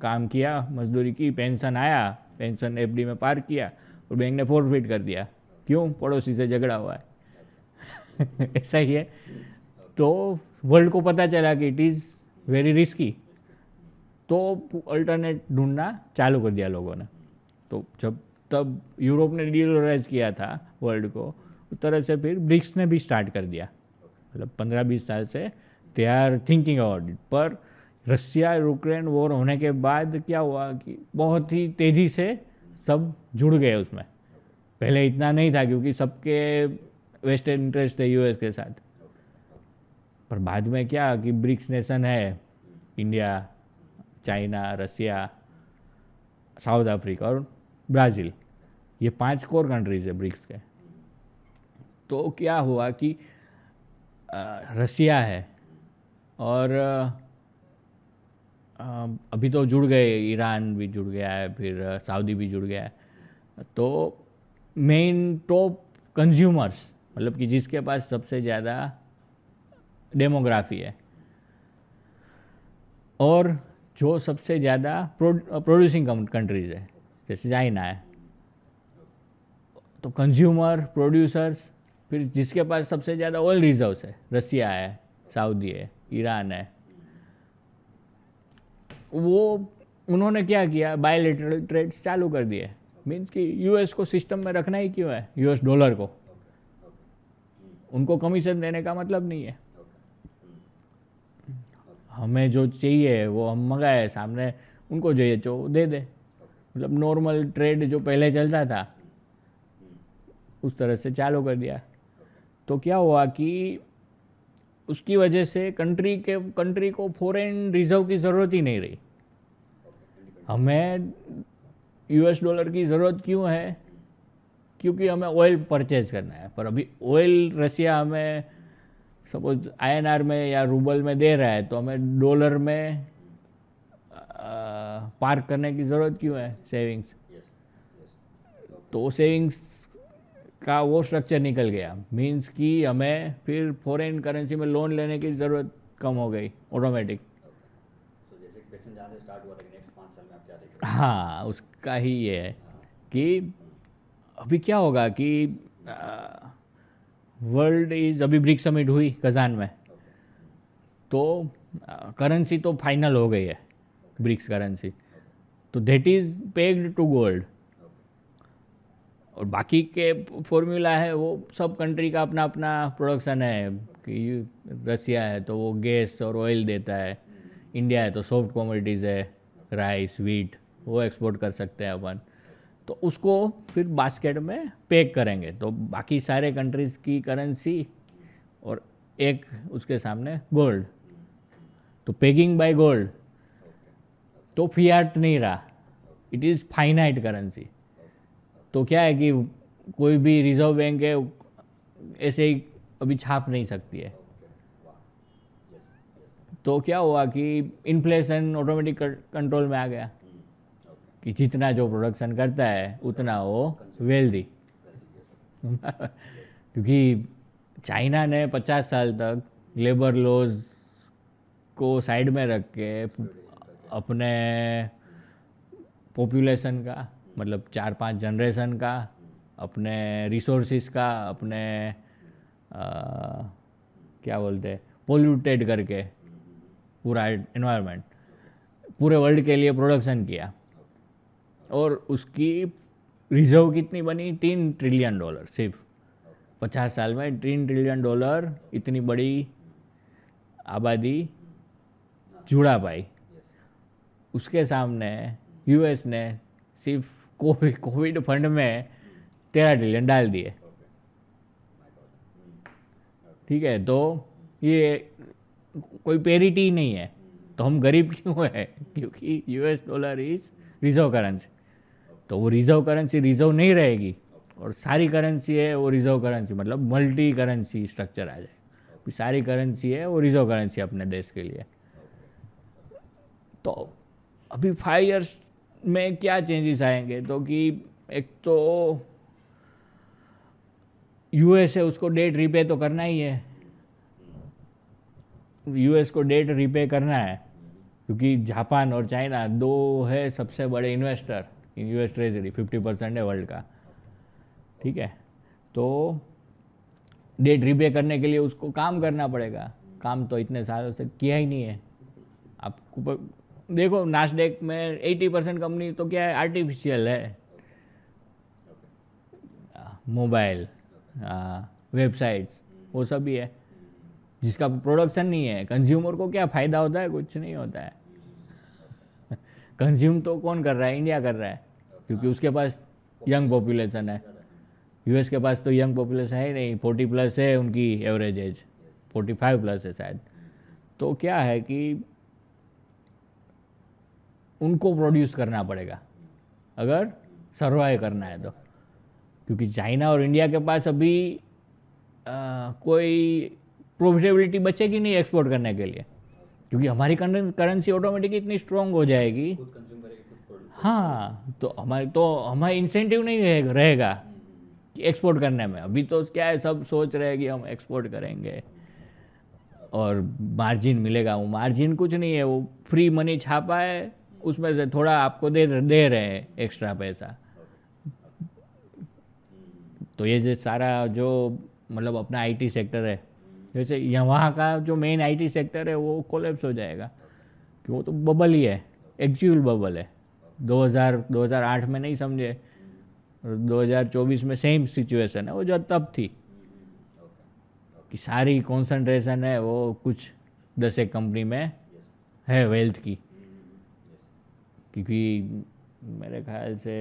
काम किया, मजदूरी की, पेंशन आया, पेंशन एफडी में पार्क किया और बैंक ने फोरफिट कर दिया। क्यों? पड़ोसी से झगड़ा हुआ है। ऐसा ही है। तो वर्ल्ड को पता चला कि इट इज़ वेरी रिस्की, तो अल्टरनेट ढूंढना चालू कर दिया लोगों ने। तो जब तब यूरोप ने डीडोलराइज किया था वर्ल्ड को, उस तरह से फिर ब्रिक्स ने भी स्टार्ट कर दिया। मतलब 15-20 साल से they are thinking about it. पर रशिया यूक्रेन वॉर होने के बाद क्या हुआ कि बहुत ही तेज़ी से सब जुड़ गए उसमें। पहले इतना नहीं था क्योंकि सबके वेस्टर्न इंटरेस्ट थे यूएस के साथ। पर बाद में क्या कि ब्रिक्स नेशन है, इंडिया, चाइना, रसिया, साउथ अफ्रीका और ब्राज़ील, ये 5 कोर कंट्रीज है ब्रिक्स के। तो क्या हुआ कि रसिया है और अभी तो जुड़ गए, ईरान भी जुड़ गया है, फिर सऊदी भी जुड़ गया है। तो मेन टॉप कंज्यूमर्स, मतलब कि जिसके पास सबसे ज़्यादा डेमोग्राफी है और जो सबसे ज़्यादा प्रोड्यूसिंग कंट्रीज़ है, जैसे चाइना है, तो कंज्यूमर, प्रोड्यूसर्स, फिर जिसके पास सबसे ज़्यादा ऑयल रिजर्व्स है, रसिया है, सऊदी है, ईरान है, वो उन्होंने क्या किया, बायलैटरल ट्रेड्स चालू कर दिए। मीन्स कि यूएस को सिस्टम में रखना ही क्यों है, यूएस डॉलर को, उनको कमीशन देने का मतलब नहीं है। हमें जो चाहिए वो हम मंगाए, सामने उनको चाहिए जो दे दे। मतलब नॉर्मल ट्रेड जो पहले चलता था उस तरह से चालू कर दिया। तो क्या हुआ कि उसकी वजह से कंट्री को फॉरेन रिजर्व की ज़रूरत ही नहीं रही। हमें यूएस डॉलर की ज़रूरत क्यों है, क्योंकि हमें ऑयल परचेज करना है। पर अभी ऑयल रसिया हमें सपोज आईएनआर में या रूबल में दे रहा है, तो हमें डॉलर में पार्क करने की ज़रूरत क्यों है, सेविंग्स। तो सेविंग्स का वो स्ट्रक्चर निकल गया। मीन्स कि हमें फिर फॉरेन करेंसी में लोन लेने की ज़रूरत कम हो गई ऑटोमेटिक। हाँ, उसका ही ये है कि अभी क्या होगा कि वर्ल्ड इज़, अभी ब्रिक्स समिट हुई कजान में, तो करेंसी तो फाइनल हो गई है, ब्रिक्स करेंसी, तो that is pegged to gold. और बाकी के फॉर्मूला है वो सब कंट्री का अपना अपना प्रोडक्शन है कि रसिया है तो वो गैस और ऑयल देता है, इंडिया है तो सॉफ्ट कमोडिटीज़ है, राइस, व्हीट, वो एक्सपोर्ट कर सकते हैं अपन। तो उसको फिर बास्केट में पैक करेंगे, तो बाकी सारे कंट्रीज़ की करेंसी और एक उसके सामने गोल्ड, तो पैकिंग बाय गोल्ड। तो फियाट नहीं रहा, इट इज़ फाइनाइट करेंसी। तो क्या है कि कोई भी रिजर्व बैंक है ऐसे ही अभी छाप नहीं सकती है। तो क्या हुआ कि इन्फ्लेशन ऑटोमेटिक कंट्रोल में आ गया कि जितना जो प्रोडक्शन करता है उतना वो वेल्दी। क्योंकि चाइना ने 50 साल तक लेबर लॉज को साइड में रख के अपने पॉपुलेशन का, मतलब 4-5 जनरेशन का, अपने रिसोर्सिस का, अपने क्या बोलते हैं, पोल्यूटेड करके पूरा एनवायरनमेंट पूरे वर्ल्ड के लिए प्रोडक्शन किया। और उसकी रिजर्व कितनी बनी, $3 ट्रिलियन सिर्फ 50 साल में। $3 ट्रिलियन इतनी बड़ी आबादी जुड़ा पाई। उसके सामने यूएस ने सिर्फ कोविड फंड में 13 ट्रिलियन डाल दिए। ठीक है, तो ये कोई पेरिटी नहीं है। तो हम गरीब क्यों है, क्योंकि US dollar is reserve currency. तो वो रिजर्व करेंसी रिजर्व नहीं रहेगी और सारी करेंसी है वो रिजर्व करेंसी, मतलब मल्टी करेंसी स्ट्रक्चर आ जाएगा। सारी करेंसी है वो रिजर्व करेंसी अपने देश के लिए। तो अभी 5 इयर्स में क्या चेंजेस आएंगे, तो कि एक तो यूएस है उसको डेट रीपे तो करना ही है, यूएस को डेट रीपे करना है, क्योंकि जापान और चाइना दो है सबसे बड़े इन्वेस्टर इन यूएस ट्रेजरी, 50% है वर्ल्ड का। ठीक है, तो डेट रीपे करने के लिए उसको काम करना पड़ेगा। काम तो इतने सालों से किया ही नहीं है, आपको देखो नास्डेक में 80% कंपनी तो क्या है, आर्टिफिशियल है, मोबाइल, वेबसाइट्स, वो सब भी है जिसका प्रोडक्शन नहीं है। कंज्यूमर को क्या फ़ायदा होता है? कुछ नहीं होता है। कंज्यूम तो कौन कर रहा है? इंडिया कर रहा है, क्योंकि उसके पास यंग पॉपुलेशन है। यूएस के पास तो यंग पॉपुलेशन है ही नहीं, 40+ है उनकी एवरेज एज, 45+ है शायद। तो क्या है कि उनको प्रोड्यूस करना पड़ेगा अगर सर्वाइव करना है तो, क्योंकि चाइना और इंडिया के पास अभी कोई प्रॉफिटेबिलिटी बचेगी नहीं एक्सपोर्ट करने के लिए, क्योंकि हमारी करेंसी ऑटोमेटिक इतनी स्ट्रांग हो जाएगी। हाँ, तो हमारे इंसेंटिव नहीं रहेगा कि एक्सपोर्ट करने में। अभी तो क्या है, सब सोच रहे हैं कि हम एक्सपोर्ट करेंगे और मार्जिन मिलेगा। वो मार्जिन कुछ नहीं है, वो फ्री मनी छापा है, उसमें से थोड़ा आपको दे रहे हैं एक्स्ट्रा पैसा। तो ये जो सारा जो मतलब अपना आईटी सेक्टर है, जैसे यहाँ का जो मेन आईटी सेक्टर है वो कोलैप्स हो जाएगा, कि वो तो बबल ही है, एक्चुअल बबल है। 2008 में नहीं समझे, 2024 में सेम सिचुएशन है वो जो तब थी, कि सारी कंसंट्रेशन है वो कुछ 10 एक कंपनी में है वेल्थ की। क्योंकि मेरे ख्याल से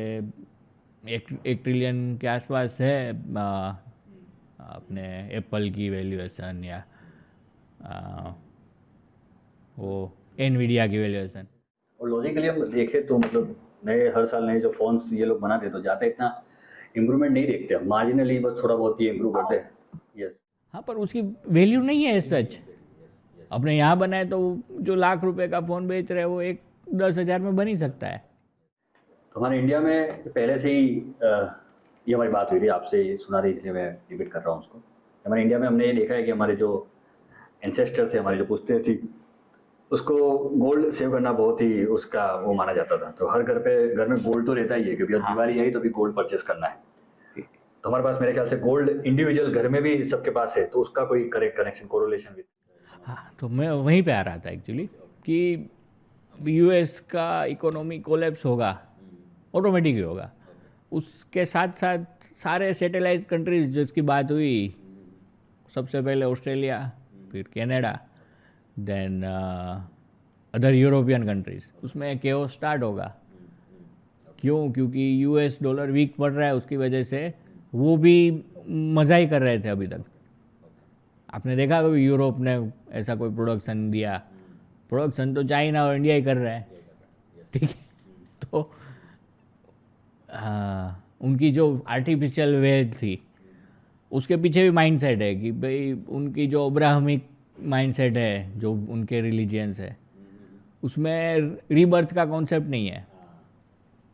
1 ट्रिलियन के आसपास है अपने एप्पल की वैल्यूएशन, या वो एनवीडिया की वैल्यूएशन। और लॉजिकली हम देखें तो मतलब नए हर साल नए जो फोन्स ये लोग बनाते हैं तो ज़्यादा इतना इम्प्रूवमेंट नहीं देखते हम, मार्जिनली बस थोड़ा बहुत ही इम्प्रूव करते हैं। यस, हाँ, पर उसकी वैल्यू नहीं है सच। अपने यहाँ बनाए तो जो लाख रुपए का फ़ोन बेच रहे हैं वो 10,000 में बन ही सकता है। तो हमारे इंडिया में पहले से ही ये हमारी बात हुई थी, आपसे सुना रही, इसलिए मैं रिपीट कर रहा हूँ उसको। हमारे इंडिया में हमने ये देखा है कि हमारे जो एंसेस्टर थे, हमारी जो पुश्तें थी, उसको गोल्ड सेव करना बहुत ही उसका वो माना जाता था। तो हर घर में गोल्ड तो रहता ही है, क्योंकि अब दिवाली आई तो भी गोल्ड परचेस करना है। तो हमारे पास मेरे ख्याल से गोल्ड इंडिविजुअल घर में भी सबके पास है, तो उसका कोई करेक्ट कनेक्शन, कोरिलेशन विद। हाँ, तो मैं वहीं पे आ रहा था एक्चुअली, कि यूएस का इकोनॉमी कोलैप्स होगा, ऑटोमेटिक ही होगा। उसके साथ साथ सारे सैटेलाइट कंट्रीज जिसकी बात हुई, सबसे पहले ऑस्ट्रेलिया, फिर Canada, then other European countries, उसमें केओस स्टार्ट होगा। क्यों? क्योंकि यूएस डॉलर वीक पड़ रहा है, उसकी वजह से वो भी मज़ा ही कर रहे थे अभी तक। आपने देखा कभी यूरोप ने ऐसा कोई प्रोडक्शन दिया? प्रोडक्शन तो चाइना और इंडिया ही कर रहा है, ठीक है। तो उनकी जो आर्टिफिशियल वेल्थ थी, उसके पीछे भी माइंडसेट है कि भाई उनकी जो अब्राहमिक माइंडसेट है, जो उनके रिलीजियंस है, उसमें रीबर्थ का कॉन्सेप्ट नहीं है।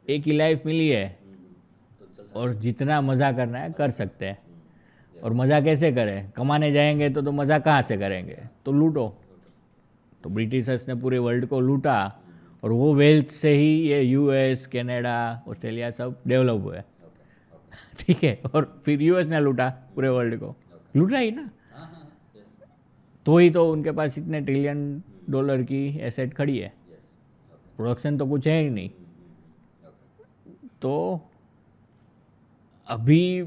एक ही लाइफ मिली है और जितना मज़ा करना है कर सकते हैं। और मज़ा कैसे करें? कमाने जाएंगे तो मज़ा कहाँ से करेंगे? तो लूटो। तो ब्रिटिशर्स ने पूरे वर्ल्ड को लूटा, और वो वेल्थ से ही ये यूएस, कनाडा, ऑस्ट्रेलिया सब डेवलप हुए, ठीक है। और फिर यूएस ने लूटा पूरे वर्ल्ड को, लूटा ही ना, तो ही तो उनके पास इतने ट्रिलियन डॉलर की एसेट खड़ी है। प्रोडक्शन तो कुछ है ही नहीं। तो अभी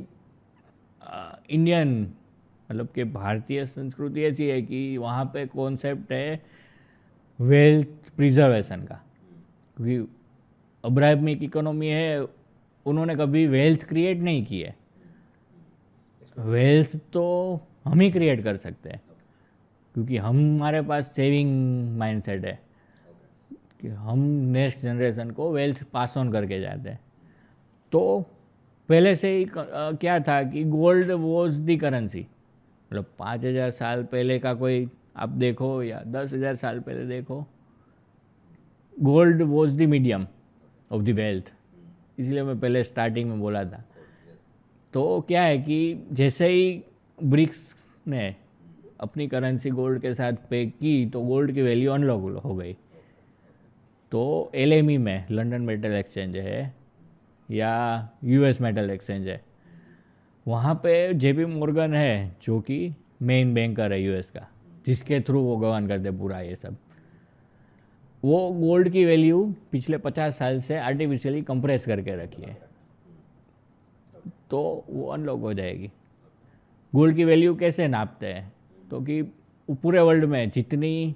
इंडियन मतलब कि भारतीय संस्कृति ऐसी है कि वहाँ पे कॉन्सेप्ट है वेल्थ प्रिजर्वेशन का, क्योंकि अब्राहमिक इकोनॉमी है, उन्होंने कभी वेल्थ क्रिएट नहीं की है। वेल्थ तो हम ही क्रिएट कर सकते हैं, क्योंकि हमारे पास सेविंग माइंडसेट है कि हम नेक्स्ट जनरेशन को वेल्थ पास ऑन करके जाते हैं। तो पहले से ही क्या था कि गोल्ड वॉज दी करेंसी। मतलब 5,000 साल पहले का कोई आप देखो, या 10,000 साल पहले देखो, gold was the medium of the wealth. इसलिए मैं पहले स्टार्टिंग में बोला था। तो क्या है कि जैसे ही ब्रिक्स ने अपनी करेंसी गोल्ड के साथ पे की, तो गोल्ड की वैल्यू अनलॉक हो गई। तो एलएमई में, लंदन मेटल एक्सचेंज है या यूएस मेटल एक्सचेंज है, वहाँ पे जेपी मॉर्गन है जो कि मेन बैंकर है यूएस का, जिसके थ्रू वो गवर्न करते पूरा ये सब। वो गोल्ड की वैल्यू पिछले 50 साल से आर्टिफिशियली कंप्रेस करके रखी है, तो वो अनलॉक हो जाएगी। गोल्ड की वैल्यू कैसे नापते हैं, तो कि पूरे वर्ल्ड में जितनी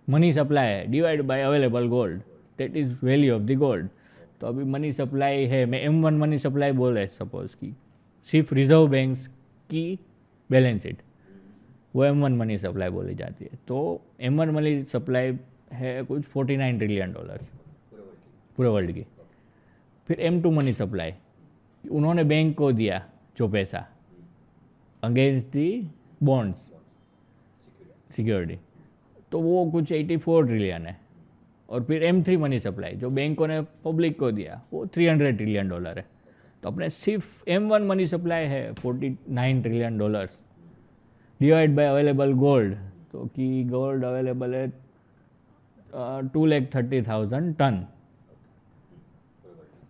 मनी सप्लाई है divide by available gold, that is value of the gold. तो अभी मनी सप्लाई है, मैं M1 मनी सप्लाई बोले सपोज की, सिर्फ रिजर्व बैंक्स की बैलेंस शीट, वो M1 मनी सप्लाई बोली जाती है। तो M1 मनी सप्लाई है कुछ $49 ट्रिलियन पूरे वर्ल्ड की। फिर M2 मनी सप्लाई, उन्होंने बैंक को दिया जो पैसा अगेंस्ट दी बॉन्ड्स सिक्योरिटी, तो वो कुछ 84 ट्रिलियन है। और फिर M3 मनी सप्लाई जो बैंकों ने पब्लिक को दिया, वो $300 ट्रिलियन है। तो अपने सिर्फ M1 मनी सप्लाई है $49 trillion divide by available gold, तो कि गोल्ड अवेलेबल है 230,000 टन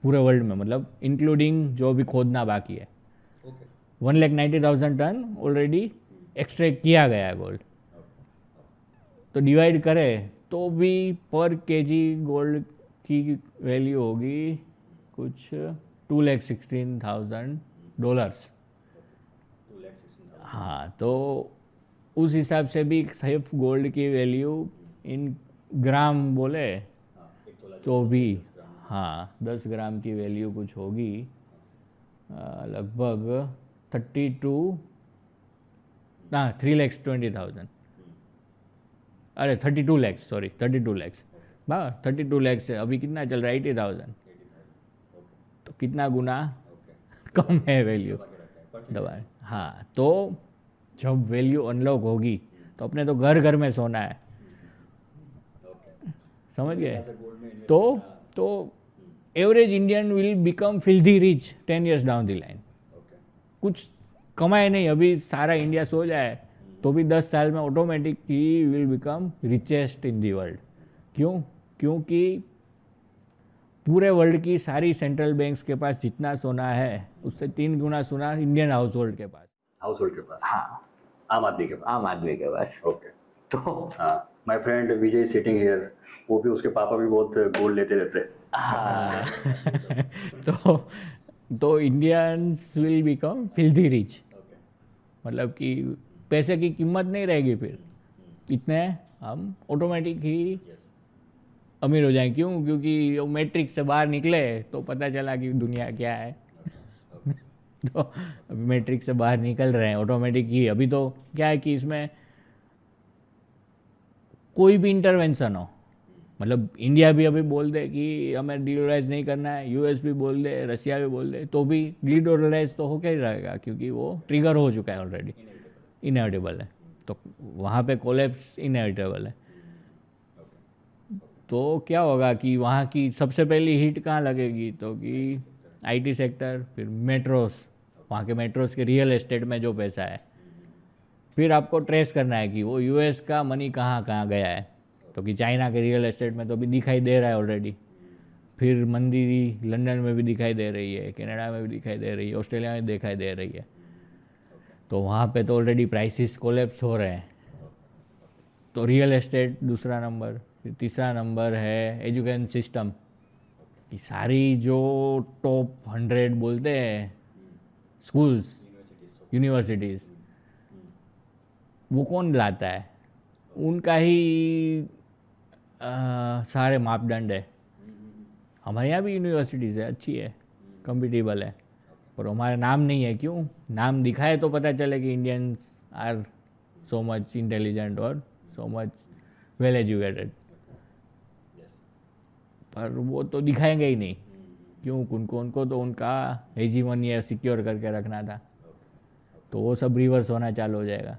पूरे वर्ल्ड में, मतलब इंक्लूडिंग जो भी खोदना बाकी है। 190,000 टन ऑलरेडी एक्सट्रैक्ट किया गया है गोल्ड। तो डिवाइड करें तो भी पर केजी गोल्ड की वैल्यू होगी कुछ $216,000। हाँ, तो उस हिसाब से भी सिर्फ गोल्ड की वैल्यू इन ग्राम बोले तो भी, हाँ 10 ग्राम की वैल्यू कुछ होगी लगभग 3,20,000, अरे 32 लाख, सॉरी 32 लाख, बा 32 लाख से अभी कितना चल रहा है 80,000, तो कितना गुना कम है वैल्यू दबा। हाँ, तो जब वैल्यू अनलॉक होगी तो अपने तो घर घर में सोना है, समझ गए। तो average Indian will become filthy rich 10 years down the line. कुछ कमाए नहीं, अभी सारा इंडिया सो जाए तो भी 10 साल में ऑटोमेटिक ही will become richest in the world. क्यों? क्योंकि पूरे वर्ल्ड की सारी सेंट्रल बैंक्स के पास जितना सोना है उससे 3 गुना सोना इंडियन हाउस होल्ड के पास। हाँ, आम आदमी के पास। आम आदमी के पास। ओके। तो my friend Vijay sitting here, वो भी, उसके पापा भी बहुत गोल्ड लेते रहते हैं। हाँ तो Indians will become filthy rich, मतलब कि पैसे की कीमत नहीं रहेगी फिर, इतने हम ऑटोमेटिक ही अमीर हो जाएं। क्यों? क्योंकि वो मैट्रिक्स से बाहर निकले तो पता चला कि दुनिया क्या है। तो अभी मैट्रिक्स से बाहर निकल रहे हैं ऑटोमेटिक ही। अभी तो क्या है कि इसमें कोई भी इंटरवेंशन हो, मतलब इंडिया भी अभी बोल दे कि हमें डीडोलराइज नहीं करना है, यूएस भी बोल दे, रशिया भी बोल दे, तो भी डीडोलराइज तो होके ही रहेगा, क्योंकि वो ट्रिगर हो चुका है ऑलरेडी, इनएविटेबल है। तो वहाँ पे कोलैप्स इनएविटेबल है। तो क्या होगा कि वहाँ की सबसे पहली हिट कहाँ लगेगी, तो कि आईटी सेक्टर, फिर मेट्रोस, वहाँ के मेट्रोस के रियल एस्टेट में जो पैसा है। फिर आपको ट्रेस करना है कि वो यूएस का मनी कहाँ कहाँ गया है, तो कि चाइना के रियल एस्टेट में तो अभी दिखाई दे रहा है ऑलरेडी। फिर मंदी लंदन में भी दिखाई दे रही है, कनाडा में भी दिखाई दे रही है, ऑस्ट्रेलिया में दिखाई दे रही है। तो वहाँ पे तो ऑलरेडी प्राइसेस कोलैप्स हो रहे हैं। तो रियल एस्टेट दूसरा नंबर, फिर तीसरा नंबर है एजुकेशन सिस्टम, कि सारी जो टॉप 100 बोलते हैं स्कूल्स, यूनिवर्सिटीज़, वो कौन लाता है? उनका ही सारे मापदंड है। हमारे यहाँ भी यूनिवर्सिटीज़ है, अच्छी है, कम्पिटिबल है, पर हमारा नाम नहीं है। क्यों? नाम दिखाए तो पता चले कि Indians are so much intelligent और सो मच वेल एजुकेटेड, पर वो तो दिखाएंगे ही नहीं। क्यों? उनको तो उनका हेजीमनी सिक्योर करके रखना था, तो वो सब रिवर्स होना चालू हो जाएगा।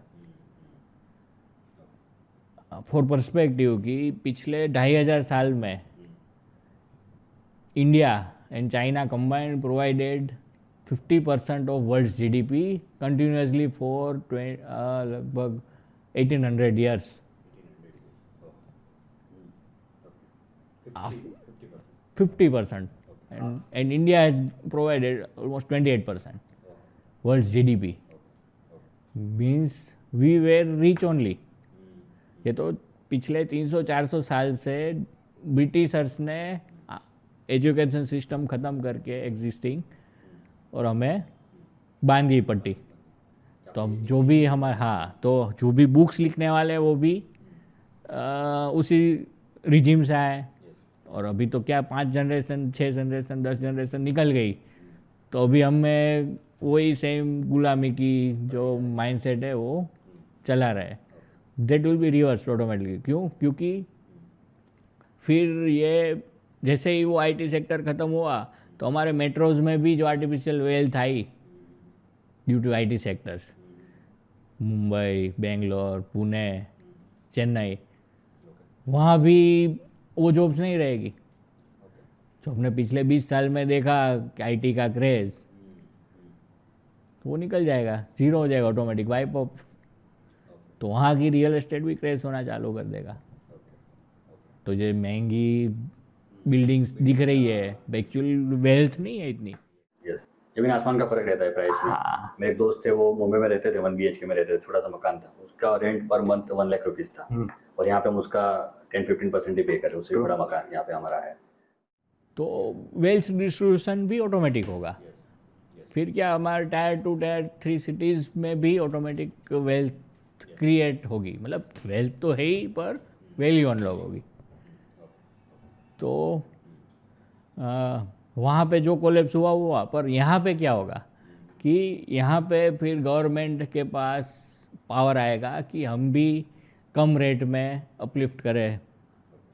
फॉर पर्सपेक्टिव कि पिछले 2,500 साल में India and China combined provided 50% of world GDP continuously for लगभग 1800 years. 50%, and India has provided almost 28% world's GDP. Means we were rich only. ये तो पिछले 300-400 साल से ब्रिटिशर्स ने एजुकेशन सिस्टम ख़त्म करके एग्जिस्टिंग और हमें बांधी पट्टी। तो अब जो भी हमारे, हाँ, तो जो भी बुक्स लिखने वाले वो भी उसी रिजिम से आए। और अभी तो क्या 5 जनरेशन 6 जनरेशन 10 जनरेशन निकल गई, तो अभी हमें वही सेम गुलामी की जो माइंडसेट है वो चला रहा है। That will be reverse automatically. क्यों? क्योंकि फिर ये जैसे ही वो आईटी सेक्टर ख़त्म हुआ तो हमारे मेट्रोज में भी जो आर्टिफिशियल वेल्थ आई due to IT sectors, Mumbai, Bangalore, Pune, Chennai, वहाँ भी वो जॉब्स नहीं रहेगी। जो हमने पिछले 20 साल में देखा कि आईटी का क्रेज़, तो वो निकल जाएगा, ज़ीरो हो जाएगा, ऑटोमेटिक वाइप ऑफ। तो वहाँ की रियल एस्टेट भी क्रेज़ होना चालू कर देगा। तो ये महंगी बिल्डिंग्स दिख रही है, एक्चुअली वेल्थ नहीं है इतनी। यस, जमीन आसमान का फर्क रहता है प्राइस में। हाँ। मेरे दोस्त थे, वो मुंबई में रहते थे, 1 BHK में रहते थे, छोटा सा मकान था, उसका rent per month 1 lakh rupees था। और यहाँ पे हम उसका 10-15% ही पे कर रहे हैं, उससे भी बड़ा मकान यहाँ पे हमारा है। तो वेल्थ डिस्ट्रीब्यूशन भी ऑटोमेटिक होगा। फिर क्या हमारे टायर 2 टायर 3 सिटीज़ में भी ऑटोमेटिक वेल्थ क्रिएट होगी। मतलब वेल्थ तो है ही, पर वैल्यू अनलॉक होगी। तो वहाँ पे जो कोलैप्स हुआ, पर यहाँ पे क्या होगा कि यहाँ पे फिर गवर्नमेंट के पास पावर आएगा कि हम भी कम रेट में अपलिफ्ट करें,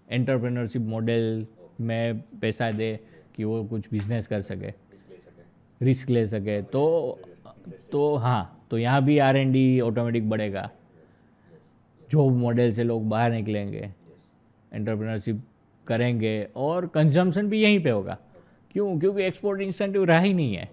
एंटरप्रेन्योरशिप मॉडल में पैसा दे कि वो कुछ बिजनेस कर सके, रिस्क ले सके। तो हाँ, तो यहाँ भी R&D ऑटोमेटिक बढ़ेगा, जॉब मॉडल से लोग बाहर निकलेंगे, एंटरप्रेन्योरशिप करेंगे, और कंजम्पशन भी यहीं पे होगा। क्यों? क्योंकि एक्सपोर्ट इंसेंटिव रहा ही नहीं है।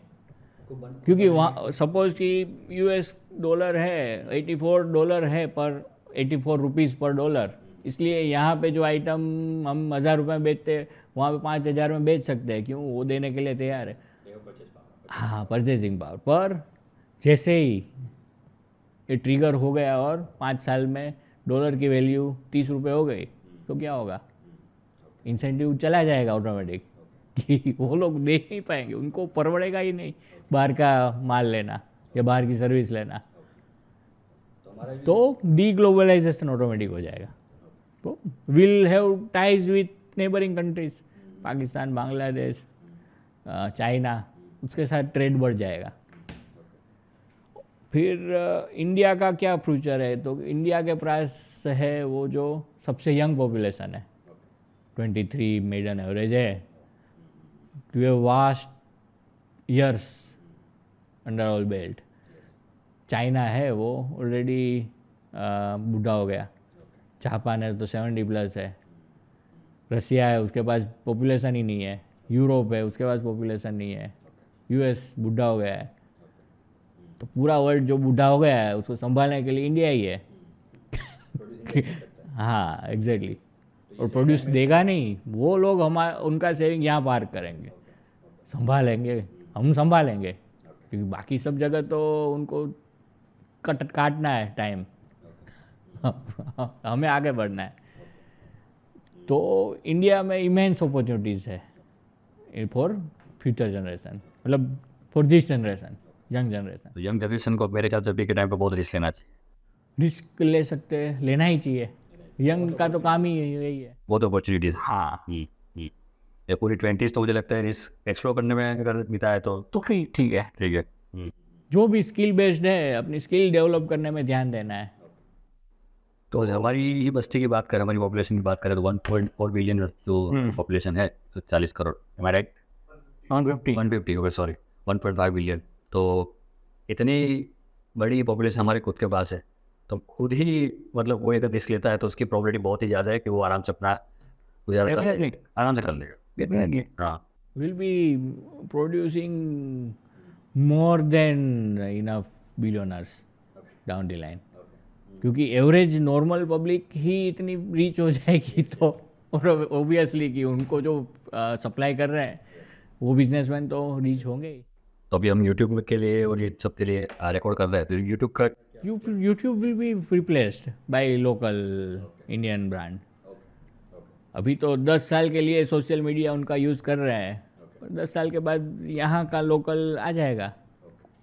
क्योंकि वहाँ सपोज कि US डॉलर है, $84 है, पर 84 रुपीज़ पर डॉलर, इसलिए यहाँ पे जो आइटम हम 1000 रुपये में बेचते हैं वहाँ पे 5000 में बेच सकते हैं। क्यों? वो देने के लिए तैयार है। हाँ, परचेजिंग पावर। पर जैसे ही ये ट्रिगर हो गया और 5 साल में डॉलर की वैल्यू 30 रुपये हो गई, तो क्या होगा? इंसेंटिव चला जाएगा ऑटोमेटिक कि वो लोग दे नहीं पाएंगे, उनको परवड़ेगा ही नहीं बाहर का माल लेना या बाहर की सर्विस लेना। तो डी ग्लोबलाइजेशन ऑटोमेटिक हो जाएगा। तो will have ties with neighbouring countries, Pakistan, Bangladesh, China, उसके साथ ट्रेड बढ़ जाएगा। फिर इंडिया का क्या फ्यूचर है? तो इंडिया के पास है वो जो सबसे यंग पॉपुलेशन है, 23 मेडन एवरेज है, to a vast years under all belt. China है वो ऑलरेडी बूढ़ा हो गया, जापान है तो 70+ है, रसिया है उसके पास पॉपुलेशन ही नहीं है, यूरोप है उसके पास पॉपुलेशन नहीं है, US बूढ़ा हो गया है। तो पूरा वर्ल्ड जो बूढ़ा हो गया है उसको संभालने के लिए इंडिया ही है। हाँ, एग्जैक्टली। और प्रोड्यूस देगा नहीं, वो लोग उनका सेविंग यहाँ पार्क करेंगे, संभालेंगे, हम संभालेंगे, क्योंकि बाकी सब जगह तो उनको काटना है टाइम, हमें आगे बढ़ना है। तो इंडिया में इमेंस अपॉर्चुनिटीज़ है फॉर फ्यूचर जनरेशन, मतलब for this generation, young generation. तो यंग जनरेशन को मेरे ख्याल से अभी के टाइम पे बहुत रिस्क लेना चाहिए। रिस्क ले सकते हैं, लेना ही चाहिए, यंग का तो काम ही यही है। बहुत अपॉर्चुनिटीज़। हाँ, ये पूरी 20s तो मुझे लगता है रिस्क एक्सप्लोर करने में अगर बिताए तो ठीक है। ठीक है। जो भी स्किल बेस्ड है, अपनी स्किल डेवलप करने में ध्यान देना है। तो हमारी ही बस्ती की बात करें, हमारी पॉपुलेशन की बात करें तो 1.4 बिलियन जो पॉपुलेशन है, तो 40 करोड़, एम आई राइट? 150 okay, sorry, 1.5 billion. तो इतनी बड़ी पॉपुलेशन हमारे खुद के पास है, तो खुद ही मतलब कोई अगर रिस्क लेता है तो उसकी प्रोबेबिलिटी बहुत ही ज़्यादा है कि वो आराम से अपना गुजारा आराम से कर लेगा। हाँ, will be producing more than enough billionaires down the line, क्योंकि एवरेज नॉर्मल पब्लिक ही इतनी रीच हो जाएगी। तो ऑब्वियसली कि उनको जो सप्लाई कर रहे हैं वो बिजनेसमैन तो रीच होंगे ही। तो अभी हम यूट्यूब के लिए और ये सब के लिए रिकॉर्ड कर रहे हैं, तो यूट्यूब का YouTube will be replaced by local Indian brand. अभी तो 10 साल के लिए सोशल मीडिया उनका यूज़ कर रहे हैं, पर 10 साल के बाद यहाँ का लोकल आ जाएगा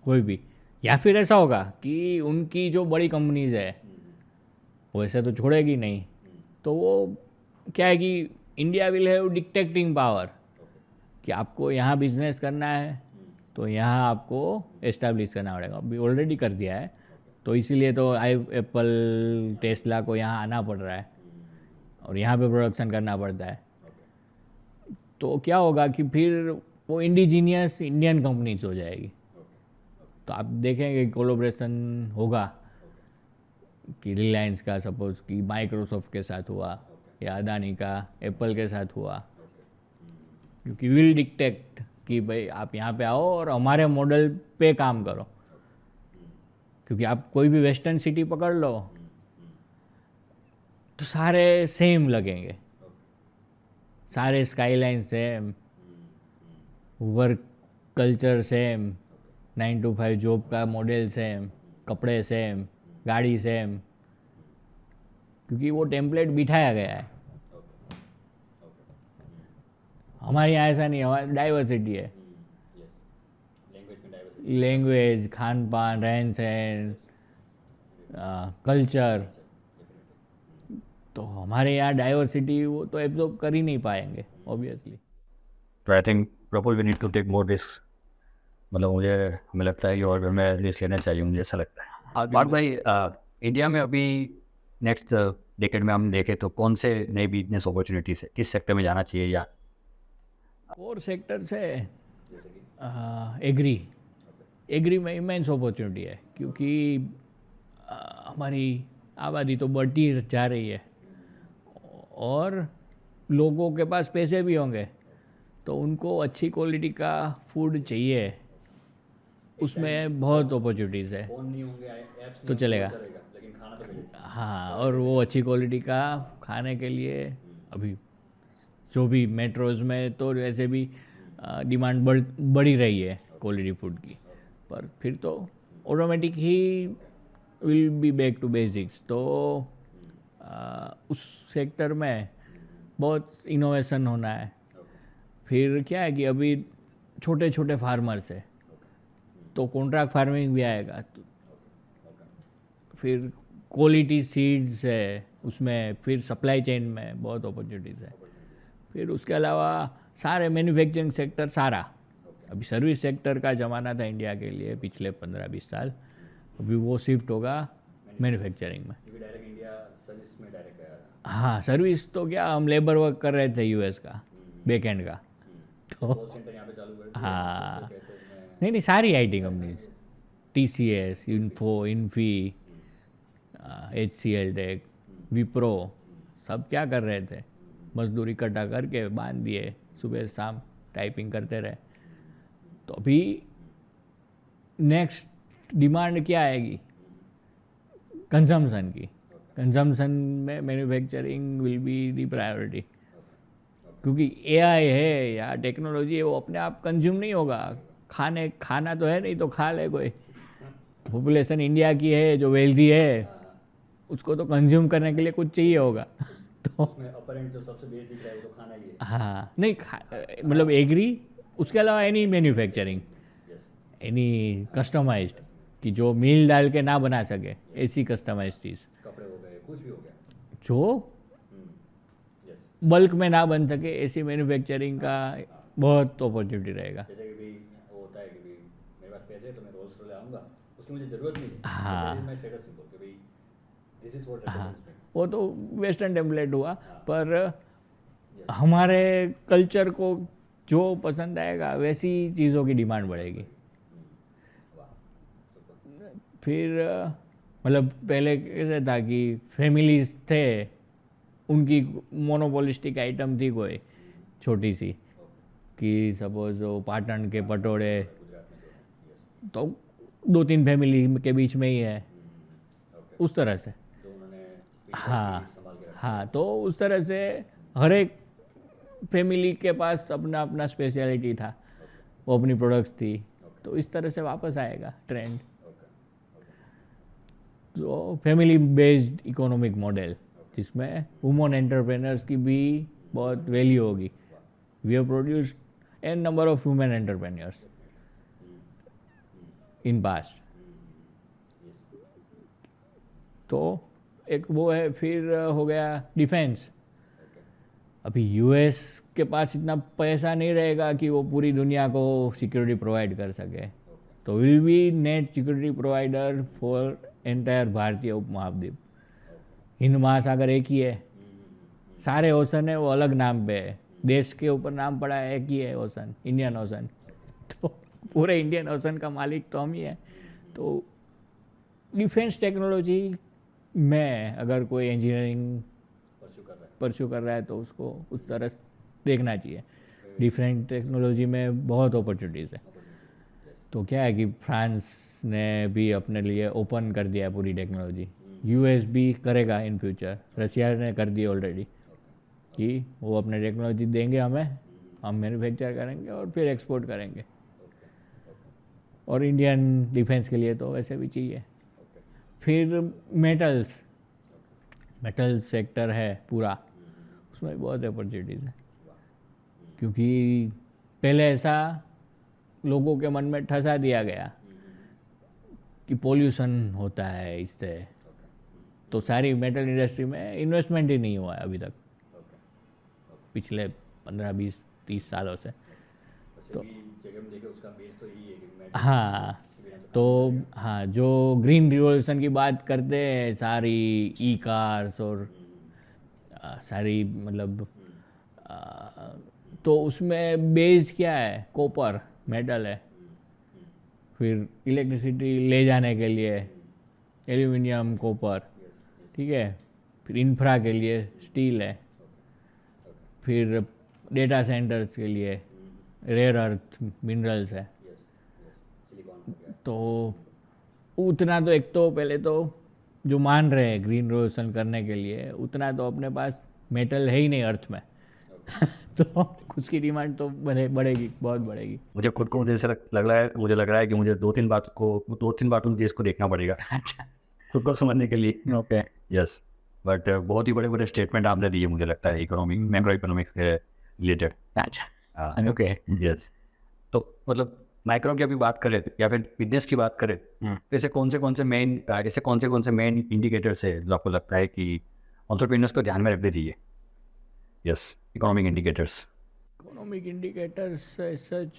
कोई भी। या फिर ऐसा होगा कि उनकी जो बड़ी कंपनीज है वो ऐसे तो छोड़ेगी नहीं, तो वो क्या है कि India will have dictating power कि आपको यहाँ बिजनेस करना है तो यहाँ आपको एस्टैब्लिश करना पड़ेगा। अभी ऑलरेडी कर दिया है, तो इसीलिए तो एप्पल टेस्ला को यहाँ आना पड़ रहा है और यहाँ पे प्रोडक्शन करना पड़ता है। तो क्या होगा कि फिर वो इंडिजीनियस इंडियन कंपनीज हो जाएगी। तो आप देखेंगे कोलोब्रेशन होगा कि रिलायंस का सपोज कि माइक्रोसॉफ्ट के साथ हुआ या अदानी का एप्पल के साथ हुआ, क्योंकि विल डिक्टेट कि भाई आप यहाँ पे आओ और हमारे मॉडल पे काम करो। क्योंकि आप कोई भी वेस्टर्न सिटी पकड़ लो तो सारे सेम लगेंगे, सारे skyline same, work culture same, 9 to 5 job का मॉडल सेम, कपड़े सेम, गाड़ी सेम, क्योंकि वो टेम्पलेट बिठाया गया है। हमारे यहाँ ऐसा नहीं है, हमारी डाइवर्सिटी है, लैंग्वेज, खान पान, रहन सहन, कल्चर। तो हमारे यहाँ डाइवर्सिटी वो तो एब्जॉर्ब कर ही नहीं पाएंगे ऑब्वियसली। तो I think Praful we need to take more risk. मतलब हमें लगता है कि और में रिस्क लेना चाहिए, मुझे ऐसा लगता है। बात भाई, इंडिया में अभी नेक्स्ट डेकेड में हम देखें तो कौन से नई बिजनेस अपॉर्चुनिटीज है, किस सेक्टर में जाना चाहिए? या कोर सेक्टर से एग्री में इमेंस अपॉर्चुनिटी है, क्योंकि हमारी आबादी तो बढ़ती जा रही है और लोगों के पास पैसे भी होंगे, तो उनको अच्छी क्वालिटी का फूड चाहिए। उसमें बहुत अपॉर्चुनिटीज़ है, तो चलेगा, लेकिन खाना तो मिलेगा। हाँ, और वो अच्छी क्वालिटी का खाने के लिए अभी जो भी मेट्रोज में तो वैसे भी डिमांड बढ़ी रही है क्वालिटी फूड की, पर फिर तो ऑटोमेटिक ही will be back to basics. तो उस सेक्टर में बहुत इनोवेशन होना है। फिर क्या है कि अभी छोटे छोटे फार्मर्स है, तो कॉन्ट्रैक्ट फार्मिंग भी आएगा। फिर क्वालिटी सीड्स है उसमें, फिर सप्लाई चेन में बहुत अपॉर्चुनिटीज़ है। फिर उसके अलावा सारे मैन्युफैक्चरिंग सेक्टर सारा, अभी सर्विस सेक्टर का ज़माना था इंडिया के लिए पिछले 15-20 साल, अभी वो शिफ्ट होगा मैन्युफैक्चरिंग में। हाँ, सर्विस तो क्या, हम लेबर वर्क कर रहे थे यूएस का बैक एंड का, तो हाँ, नहीं सारी IT companies, TCS, Info, Infy, HCL tech, Wipro, सब क्या कर रहे थे, मजदूर इकट्ठा करके बांध दिए, सुबह शाम टाइपिंग करते रहे। तो अभी नेक्स्ट डिमांड क्या आएगी, कंजम्पशन की। कंजम्पशन में manufacturing will be the priority, क्योंकि एआई है या टेक्नोलॉजी है, वो अपने आप कंज्यूम नहीं होगा। खाना तो है नहीं तो खा ले कोई। पॉपुलेशन इंडिया की है जो वेल्दी है, उसको तो कंज्यूम करने के लिए कुछ चाहिए होगा। तो अपरेंट जो सबसे बेस दिख रहा है वो तो खाना ही है। हाँ, नहीं मतलब एग्री, उसके अलावा एनी मैन्युफैक्चरिंग, एनी कस्टमाइज्ड, कि जो मील डाल के ना बना सके, ऐसी कस्टमाइज्ड चीज़, कपड़े हो गए, कुछ भी हो गया, जो बल्क में ना बन सके, ऐसी मैन्युफैक्चरिंग का बहुत अपॉर्चुनिटी रहेगा। जैसे कि भाई वो होता है कि भाई मेरे पास पैसे है तो मैं रोल्स रॉयस आऊँगा, उसकी मुझे ज़रूरत नहीं है, हाँ, तो मैं स्टेटस सिंबल कि भाई दिस इज व्हाट हाँ, रिप्रेजेंट्स मी। वो तो वेस्टर्न टेम्पलेट हुआ, पर हमारे कल्चर को जो पसंद आएगा वैसी चीज़ों की डिमांड बढ़ेगी। फिर मतलब पहले कैसे था कि फैमिलीज थे, उनकी मोनोपोलिस्टिक आइटम थी कोई छोटी सी, कि सपोज वो पाटन के पटोड़े तो 2-3 फैमिली के बीच में ही है, उस तरह से। हाँ हाँ, तो उस तरह से हर एक फैमिली के पास अपना अपना स्पेशलिटी था, वो अपनी प्रोडक्ट्स थी, तो इस तरह से वापस आएगा ट्रेंड। तो फैमिली बेस्ड इकोनॉमिक मॉडल, जिसमें वुमन एंटरप्रेनर्स की भी बहुत वैल्यू होगी. We have produced an number of women entrepreneurs in past. तो एक वो है. फिर हो गया डिफेंस. अभी यूएस के पास इतना पैसा नहीं रहेगा कि वो पूरी दुनिया को सिक्योरिटी प्रोवाइड कर सके. तो will be net security provider for entire भारतीय उपमहाद्वीप. हिंद महासागर एक ही है, सारे ओशन है वो अलग नाम पे है. देश के ऊपर नाम पड़ा है एक ही है ओशन, इंडियन ओशन. तो पूरे इंडियन ओशन का मालिक तो हम ही है. तो डिफेंस टेक्नोलॉजी में अगर कोई इंजीनियरिंग परस्यू कर रहा है तो उसको उस तरह देखना चाहिए. डिफरेंट टेक्नोलॉजी में बहुत अपॉर्चुनिटीज़ है. तो क्या है कि फ्रांस ने भी अपने लिए ओपन कर दिया है पूरी टेक्नोलॉजी. यूएस भी करेगा इन फ्यूचर. रशिया ने कर दिया ऑलरेडी कि वो अपने टेक्नोलॉजी देंगे हमें, हम मैन्युफैक्चर करेंगे और फिर एक्सपोर्ट करेंगे. और इंडियन डिफेंस के लिए तो वैसे भी चाहिए. फिर मेटल सेक्टर है पूरा, उसमें बहुत अपॉर्चुनिटीज़ है. क्योंकि पहले ऐसा लोगों के मन में ठसा दिया गया कि पोल्यूशन होता है इससे. तो सारी मेटल इंडस्ट्री में इन्वेस्टमेंट ही नहीं हुआ है अभी तक पिछले 15-20-30 सालों से. तो हाँ, तो हाँ, जो ग्रीन रिवॉल्यूशन की बात करते हैं सारी ई कार्स और सारी मतलब तो उसमें बेस क्या है? कॉपर मेटल है. फिर इलेक्ट्रिसिटी ले जाने के लिए एल्यूमिनियम कॉपर, ठीक है. फिर इंफ्रा के लिए स्टील है. फिर डेटा सेंटर्स के लिए रेयर अर्थ मिनरल्स है. तो उतना तो एक तो पहले तो जो मान रहे हैं ग्रीन रिवॉल्यूशन करने के लिए उतना तो अपने पास मेटल है ही नहीं अर्थ में. तो उसकी डिमांड तो बढ़ेगी, बहुत बढ़ेगी. मुझे खुद को जैसे लग रहा है कि मुझे दो तीन बार उस देश को देखना पड़ेगा खुद को समझने के लिए. Okay, yes. बट बहुत ही बड़े बड़े स्टेटमेंट आपने दिए मुझे लगता है मैक्रो इकोनॉमिक्स से रिलेटेड. अच्छा, ओके, यस. तो मतलब माइक्रो की अभी बात करें या फिर बिजनेस की बात करें, ऐसे कौन से मेन इंडिकेटर्स है जो आपको लगता है कि एंटरप्रेन्योर्स को ध्यान में रखने चाहिए? यस, इकोनॉमिक इंडिकेटर्स सच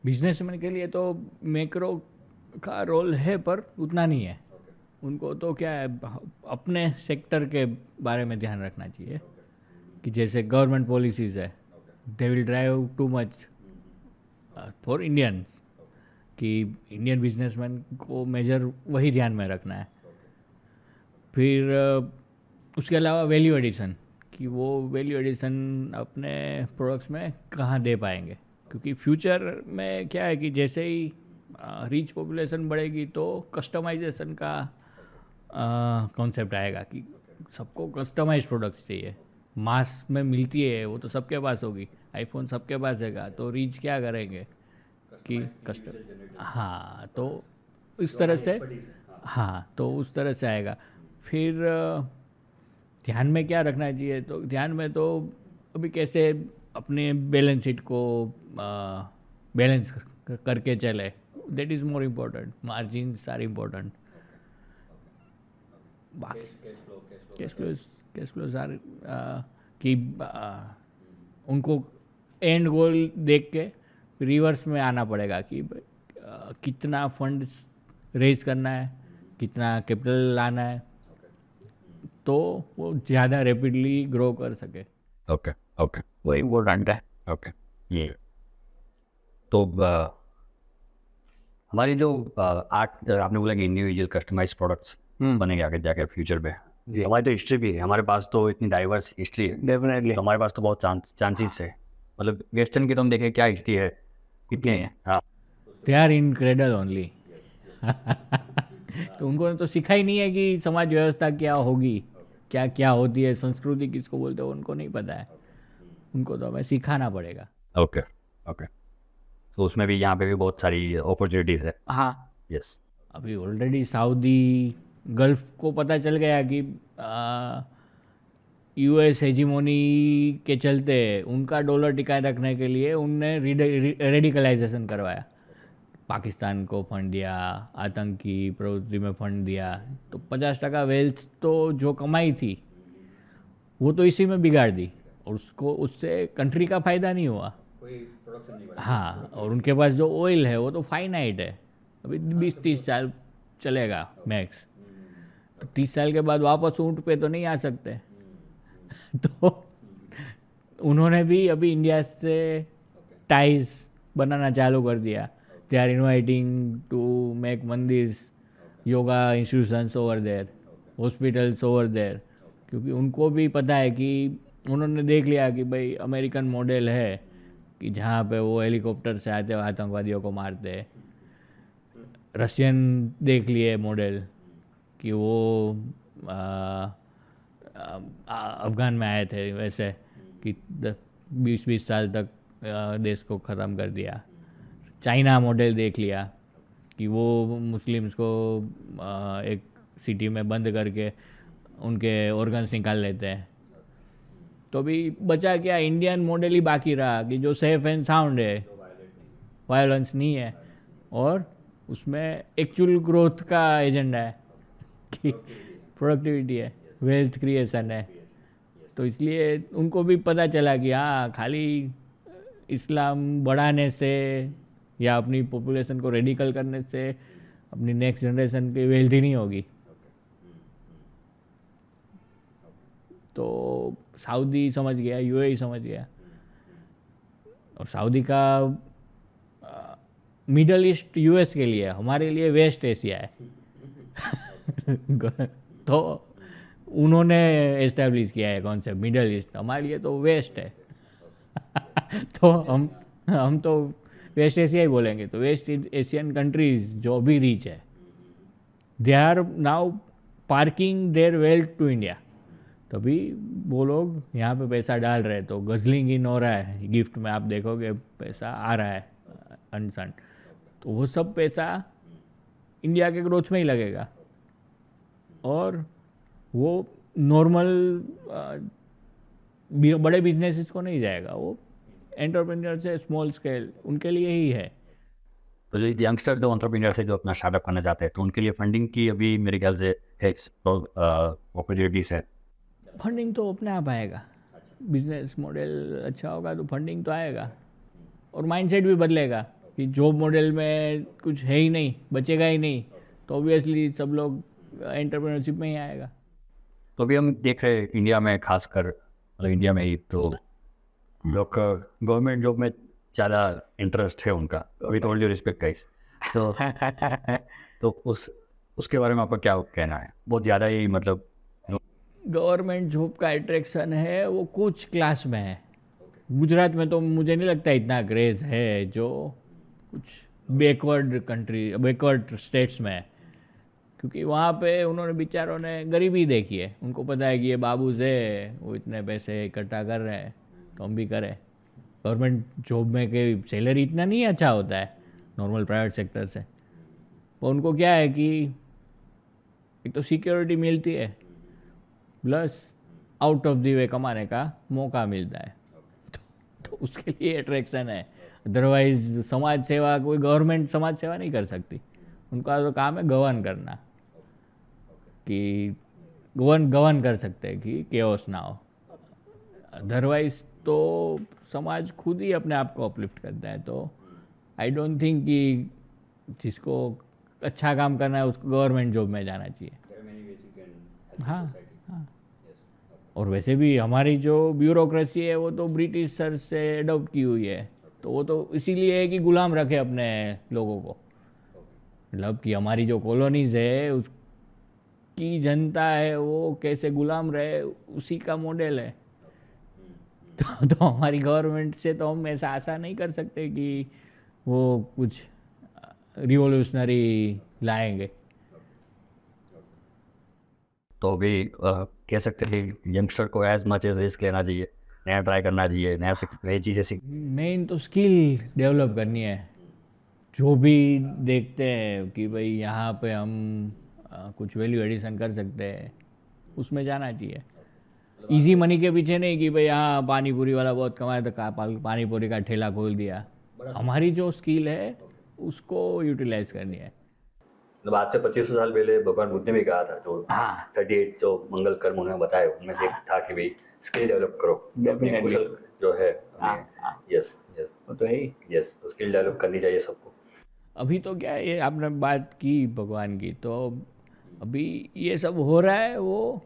बिजनेसमैन के लिए तो मैक्रो का रोल है पर उतना नहीं है. उनको तो क्या है अपने सेक्टर के बारे में ध्यान रखना चाहिए कि जैसे गवर्नमेंट पॉलिसीज़ है, they will drive too much for Indians, कि इंडियन बिजनेसमैन को मेजर वही ध्यान में रखना है. फिर उसके अलावा वैल्यू एडिशन, कि वो वैल्यू एडिशन अपने प्रोडक्ट्स में कहाँ दे पाएंगे. क्योंकि फ्यूचर में क्या है कि जैसे ही रिच पॉपुलेशन बढ़ेगी तो कस्टमाइजेशन का कॉन्सेप्ट आएगा कि सबको कस्टमाइज प्रोडक्ट्स चाहिए. मास में मिलती है वो तो सबके पास होगी, आईफोन सबके पास हैगा, तो रीच क्या करेंगे कि हाँ, तो इस तरह से हाँ, तो उस तरह से आएगा. फिर ध्यान में क्या रखना चाहिए? तो ध्यान में तो अभी कैसे अपने बैलेंस शीट को बैलेंस करके चले, that is more important. Margins are important. Cash flows are कि उनको एंड गोल देख के रिवर्स में आना पड़ेगा कि कितना फंड रेज करना है, कितना कैपिटल लाना है, तो वो ज़्यादा रैपिडली ग्रो कर सके. ओके, वही इम्पोर्टेंट है. ओके, ये तो हमारी जो आपने बोला कि इंडिविजुअल कस्टमाइज प्रोडक्ट्स बनेंगे आगे जाकर फ्यूचर में. हमारी तो हिस्ट्री भी है, हमारे पास तो इतनी डाइवर्स हिस्ट्री है. डेफिनेटली हमारे पास तो बहुत चांसेस है. मतलब वेस्टर्न की तो हम देखें क्या हिस्ट्री है, कितने हैं. हाँ, they are in cradle only. तो उनको तो सिखा ही नहीं है कि समाज व्यवस्था क्या होगी, क्या क्या होती है, संस्कृति किसको बोलते हैं, उनको नहीं पता है. उनको तो हमें सिखाना पड़ेगा. ओके. तो उसमें भी यहाँ पे भी बहुत सारी अपॉर्चुनिटीज़ है. हाँ, यस. अभी ऑलरेडी सऊदी गल्फ को पता चल गया कि यूएस हेजिमोनी के चलते उनका डॉलर टिकाए रखने के लिए उनने रेडिकलाइजेशन करवाया, पाकिस्तान को फंड दिया, आतंकी प्रवृत्ति में फंड दिया, तो 50% वेल्थ तो जो कमाई थी वो तो इसी में बिगाड़ दी, और उसको उससे कंट्री का फ़ायदा नहीं हुआ। कोई प्रोडक्शन नहीं बना। हाँ, और उनके पास जो ऑयल है वो तो फाइनाइट है, अभी 20-30 साल चलेगा मैक्स, तो 30 साल के बाद वापस ऊँट पे तो नहीं आ सकते। तो उन्होंने भी अभी इंडिया से टाइज बनाना चालू कर दिया। They are inviting to make mandir, yoga institutions over there, hospitals over there, क्योंकि उनको भी पता है कि उन्होंने देख लिया कि भाई अमेरिकन मॉडल है कि जहाँ पे वो हेलीकॉप्टर से आते हुए आतंकवादियों को मारते हैं। रशियन देख लिए मॉडल कि वो अफ़गान में आए थे वैसे कि 20-20 साल तक देश को ख़त्म कर दिया। चाइना मॉडल देख लिया कि वो मुस्लिम्स को एक सिटी में बंद करके उनके ऑर्गन्स निकाल लेते हैं। तो अभी बचा क्या, इंडियन मॉडल ही बाकी रहा कि जो सेफ एंड साउंड है, वायलेंस नहीं है, और उसमें एक्चुअल ग्रोथ का एजेंडा है कि प्रोडक्टिविटी है, वेल्थ क्रिएशन है। तो इसलिए उनको भी पता चला कि हाँ, खाली इस्लाम बढ़ाने से या अपनी पॉपुलेशन को रेडिकल करने से अपनी नेक्स्ट जनरेशन की वेल्थ ही नहीं होगी। तो सऊदी समझ गया, यूएई समझ गया, और सऊदी का मिडल ईस्ट यूएस के लिए, हमारे लिए वेस्ट एशिया है। तो उन्होंने एस्टेब्लिश किया है कॉन्सेप्ट मिडल ईस्ट, हमारे लिए तो वेस्ट है। तो हम तो वेस्ट एशिया ही बोलेंगे। तो वेस्ट एशियन कंट्रीज जो भी रिच है, they are now parking their wealth to India. तभी वो लोग यहाँ पे पैसा डाल रहे हैं, तो गजलिंग इन हो रहा है, गिफ्ट में आप देखोगे पैसा आ रहा है अनसन, तो वो सब पैसा इंडिया के ग्रोथ में ही लगेगा, और वो नॉर्मल बड़े बिजनेसेस को नहीं जाएगा, वो एंटरप्रेन्योर्स है, स्मॉल स्केल, उनके लिए ही है। तो जो यंगस्टर जो एंटरप्रेन्योर्स है जो अपना स्टार्टअप करना चाहते हैं, तो उनके लिए फंडिंग की अभी मेरे ख्याल से है अपॉर्चुनिटीज है। फंडिंग तो अपने आप आएगा, बिजनेस मॉडल अच्छा होगा तो फंडिंग तो आएगा, और माइंडसेट भी बदलेगा कि जॉब मॉडल में कुछ है ही नहीं, बचेगा ही नहीं, तो ऑब्वियसली सब लोग एंटरप्रेन्योरशिप में ही आएगा। तो अभी हम देख रहे हैं इंडिया में, खासकर मतलब इंडिया में ही, तो लोग गवर्नमेंट जॉब में ज़्यादा इंटरेस्ट है उनका, with all due respect guys. तो उसके बारे में आपका क्या कहना है? बहुत ज़्यादा ही मतलब गवर्नमेंट जॉब का अट्रैक्शन है वो कुछ क्लास में है। गुजरात में तो मुझे नहीं लगता इतना क्रेज़ है जो कुछ बैकवर्ड स्टेट्स में है, क्योंकि वहाँ पे उन्होंने बेचारों ने गरीबी देखी है, उनको पता है कि ये बाबूज है, वो इतने पैसे इकट्ठा कर रहे हैं तो हम भी करें। गवर्नमेंट जॉब में के सैलरी इतना नहीं अच्छा होता है नॉर्मल प्राइवेट सेक्टर से, तो उनको क्या है कि एक तो सिक्योरिटी मिलती है, plus out of the way कमाने का मौका मिलता है, तो उसके लिए अट्रैक्शन है। अदरवाइज समाज सेवा, कोई गवर्नमेंट समाज सेवा नहीं कर सकती, उनका तो काम है गवर्न करना, कि गवर्न कर सकते हैं कि केओस ना हो। अदरवाइज तो समाज खुद ही अपने आप को अपलिफ्ट करता है। तो आई डोंट थिंक कि जिसको अच्छा काम करना है उसको गवर्नमेंट जॉब में जाना चाहिए। हाँ हाँ, और वैसे भी हमारी जो ब्यूरोक्रेसी है वो तो ब्रिटिश सर से अडॉप्ट की हुई है, तो वो तो इसीलिए है कि गुलाम रखे अपने लोगों को, मतलब कि हमारी जो कॉलोनीज है उसकी जनता है वो कैसे गुलाम रहे, उसी का मॉडल है। तो हमारी गवर्नमेंट से तो हम ऐसा आशा नहीं कर सकते कि वो कुछ रिवोल्यूशनरी लाएंगे। तो अभी कह सकते हैं यंगस्टर को एज मच एज रिस्क लेना चाहिए, नया ट्राई करना चाहिए, नई चीज़ें सीख। मेन तो स्किल डेवलप करनी है। जो भी देखते हैं कि भाई यहाँ पे हम कुछ वैल्यू एडिशन कर सकते हैं, उसमें जाना चाहिए। इजी मनी के पीछे नहीं कि भाई हाँ पानी पूरी वाला बहुत कमाया तो पानी पूरी का ठेला खोल दिया। हमारी जो स्किल है उसको यूटिलाइज करनी है। मतलब आज से 2500 साल पहले भगवान बुद्ध ने भी कहा था, जो हाँ 38 जो मंगल कर्म उन्होंने बताए उनमें से एक था कि भाई स्किल डेवलप करो, अपनी Definitely. कौशल जो है। हाँ, यस यस वो तो है ही। यस, तो स्किल डेवलप करनी चाहिए सबको। अभी तो क्या है, ये आपने बात की भगवान की, तो अभी ये सब हो रहा है वो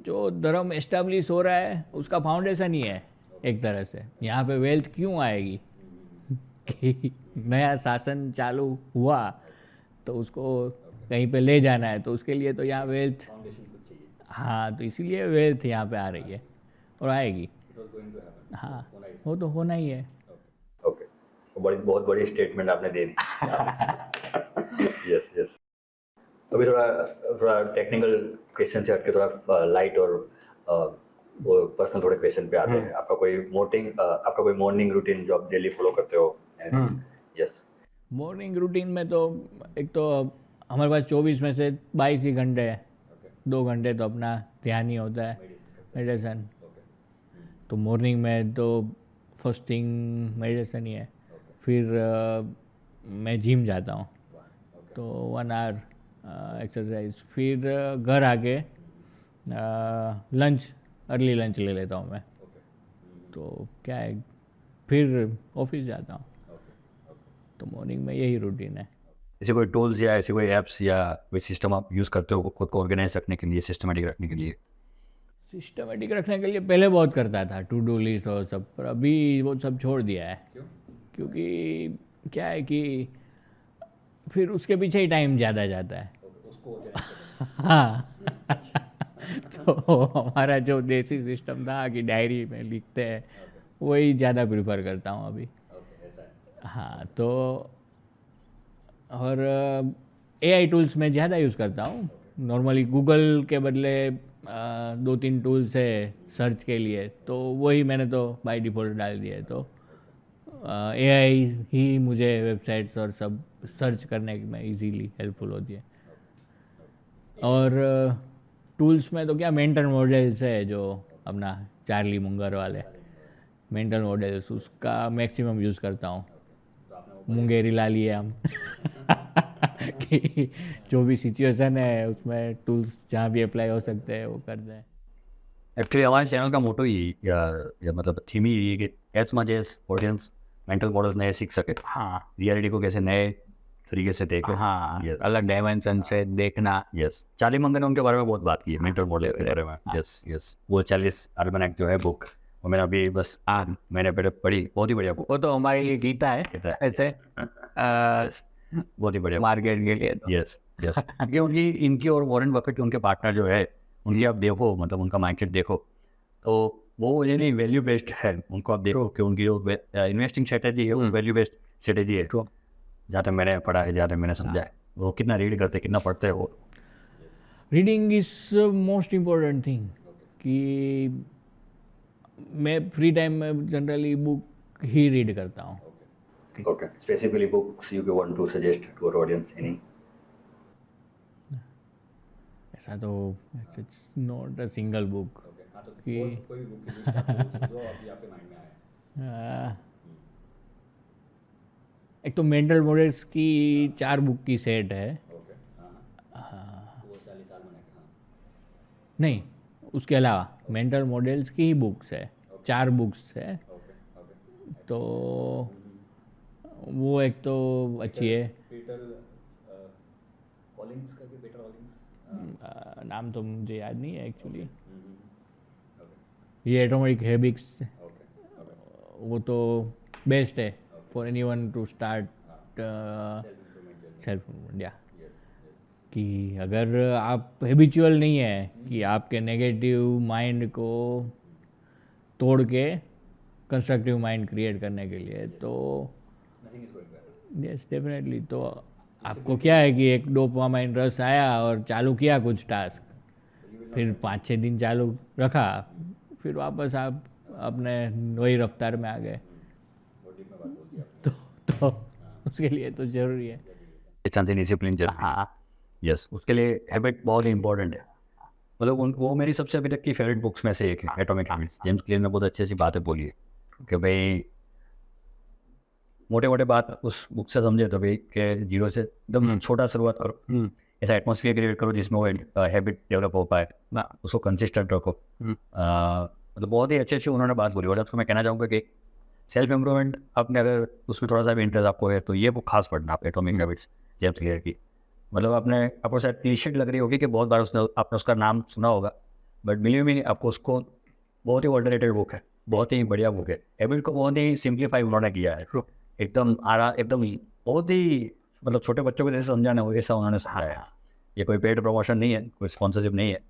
जो धर्म एस्टेब्लिश हो रहा है उसका फाउंडेशन ही है एक तरह से। यहाँ पे वेल्थ क्यों आएगी कि नया शासन चालू हुआ तो उसको कहीं पे ले जाना है, तो उसके लिए तो यहाँ वेल्थ, हाँ तो इसीलिए वेल्थ यहाँ पे आ रही है और आएगी। हाँ वो तो होना ही है। ओके, तो बहुत बड़ी स्टेटमेंट आपने दे दी। Yes yes. अभी थोड़ा थोड़ा टेक्निकल क्वेश्चन से हटके थोड़ा लाइट और वो पर्सनल थोड़े क्वेश्चन पे आते हैं। आपका कोई मॉर्निंग रूटीन जो आप डेली फॉलो करते हो? यस। मॉर्निंग रूटीन में तो एक तो हमारे पास 24 में से 22 ही घंटे है। 2 घंटे तो अपना ध्यान ही होता है, मेडिटेशन। तो मॉर्निंग में तो फर्स्ट थिंग मेडिटेशन ही है। फिर मैं जिम जाता हूँ तो 1 आवर एक्सरसाइज। फिर घर आके लंच, अर्ली लंच ले लेता हूँ मैं। तो क्या है, फिर ऑफिस जाता हूँ। तो मॉर्निंग में यही रूटीन है। ऐसे कोई टूल्स या ऐसे कोई ऐप्स या कोई सिस्टम आप यूज़ करते हो खुद को ऑर्गेनाइज रखने के लिए, सिस्टमेटिक रखने के लिए? सिस्टमेटिक रखने के लिए पहले बहुत करता था, टू डू लिस्ट और सब, पर अभी वो सब छोड़ दिया है। क्योंकि क्या है कि फिर उसके पीछे ही टाइम ज़्यादा जाता है। हाँ तो हमारा जो देसी सिस्टम था कि डायरी में लिखते हैं, वही ज़्यादा प्रिफर करता हूँ अभी। हाँ तो और एआई टूल्स में ज़्यादा यूज़ करता हूँ। नॉर्मली गूगल के बदले 2-3 टूल्स है सर्च के लिए, तो वही मैंने तो बाय डिफ़ॉल्ट डाल दिया है। तो एआई ही मुझे वेबसाइट्स और सब सर्च करने में इजीली हेल्पफुल होती है। और टूल्स में तो क्या मेंटल मॉडल्स है, जो अपना चार्ली मुंगर वाले मेंटल मॉडल्स, उसका मैक्सिमम यूज़ करता हूँ। मुंगेरी ला लिए हम कि जो भी सिचुएशन है उसमें टूल्स जहाँ भी अप्लाई हो सकते हैं वो कर दें। एक्चुअली हमारे चैनल का मोटो ही या मतलब थीम ही ये कि as much as audience mental models नए सीख सके, हाँ रियलिटी को कैसे नए तरीके से देखे। हाँ Yes. अलग डायमेंशन से देखना। यस, चार्ली मंगर ने उनके बारे में बहुत बात की है, मेंटल मॉडल के बारे में। यस यस, वो 40 अर्बन एक्ट जो है बुक, वो मैंने अभी बस मैंने पहले पढ़ी, बहुत ही बढ़िया बुक। वो तो हमारे लिए गीता है ऐसे बहुत ही बढ़िया मार्केट के लिए। Yes yes. क्योंकि उनकी इनकी और वॉरेन बफेट के उनके पार्टनर जो है उनकी आप देखो, मतलब उनका माइंडसेट देखो, तो वो यानी वैल्यू बेस्ड है। उनको आप देखो कि उनकी जो इन्वेस्टिंग स्ट्रेटेजी है वो वैल्यू बेस्ड स्ट्रेटेजी है। जहाँ तक मैंने पढ़ा है, जहाँ तक मैंने समझा है, वो कितना रीड करते कितना पढ़ते हैं वो। Reading is most important thing. कि मैं फ्री टाइम में जनरली बुक ही रीड करता हूँ। Okay. Specifically books you want to suggest to our audience, any? ऐसा तो नॉट अ सिंगल बुक कि एक तो मेंटल मॉडल्स की 4 बुक की सेट है। नहीं, उसके अलावा मेंटल मॉडल्स की ही बुक्स है, 4 बुक्स है। तो वो एक तो अच्छी है। नाम तो मुझे याद नहीं है एक्चुअली। ये एटॉमिक हैबिट्स, वो तो बेस्ट है for anyone to start self improvement. या कि अगर आप हैबिचुअल नहीं है कि आपके नेगेटिव माइंड को तोड़ के कंस्ट्रक्टिव माइंड क्रिएट करने के लिए, तो यस डेफिनेटली। तो आपको क्या है कि एक डोपामाइन रश आया और चालू किया कुछ टास्क, फिर 5-6 दिन चालू रखा, फिर वापस आप अपने वही रफ्तार में आ गए। तो उसके लिए तो ज़रूरी है डिसिप्लिन। हाँ यस, उसके लिए हैबिट बहुत ही इम्पोर्टेंट है। मतलब वो मेरी सबसे अभी तक की फेवरेट बुक्स में से एक है, एटॉमिक हैबिट्स। जेम्स क्लियर ने बहुत अच्छी अच्छी बातें बोली है कि भाई मोटे मोटे बात उस बुक से समझे तो भाई कि जीरो से एकदम छोटा शुरुआत करो, ऐसा एटमोसफियर क्रिएट करो जिसमें वो हैबिट डेवलप हो पाए ना, उसको कंसिस्टेंट रखो। मतलब बहुत ही अच्छी अच्छी उन्होंने बात बोली। और आपको मैं कहना चाहूँगा कि सेल्फ इम्प्रूवमेंट आपने अगर उसमें थोड़ा सा भी इंटरेस्ट आपको है तो ये बुक खास पढ़ना आप, एटॉमिक हैबिट्स जेम्स क्लियर की। मतलब आपको शायद टी-शर्ट लग रही होगी कि बहुत बार आपने उसका नाम सुना होगा, बट बिलीव मी आपको उसको बहुत ही ऑल्टरनेटिव बुक है, बहुत ही बढ़िया बुक है। हैबिट को बहुत ही सिंप्लीफाई उन्होंने किया है, एकदम एकदम बहुत ही मतलब छोटे बच्चों को जैसे समझाना हो ऐसा उन्होंने समझाया। ये कोई पेड प्रमोशन नहीं है, कोई स्पॉन्सरशिप नहीं है,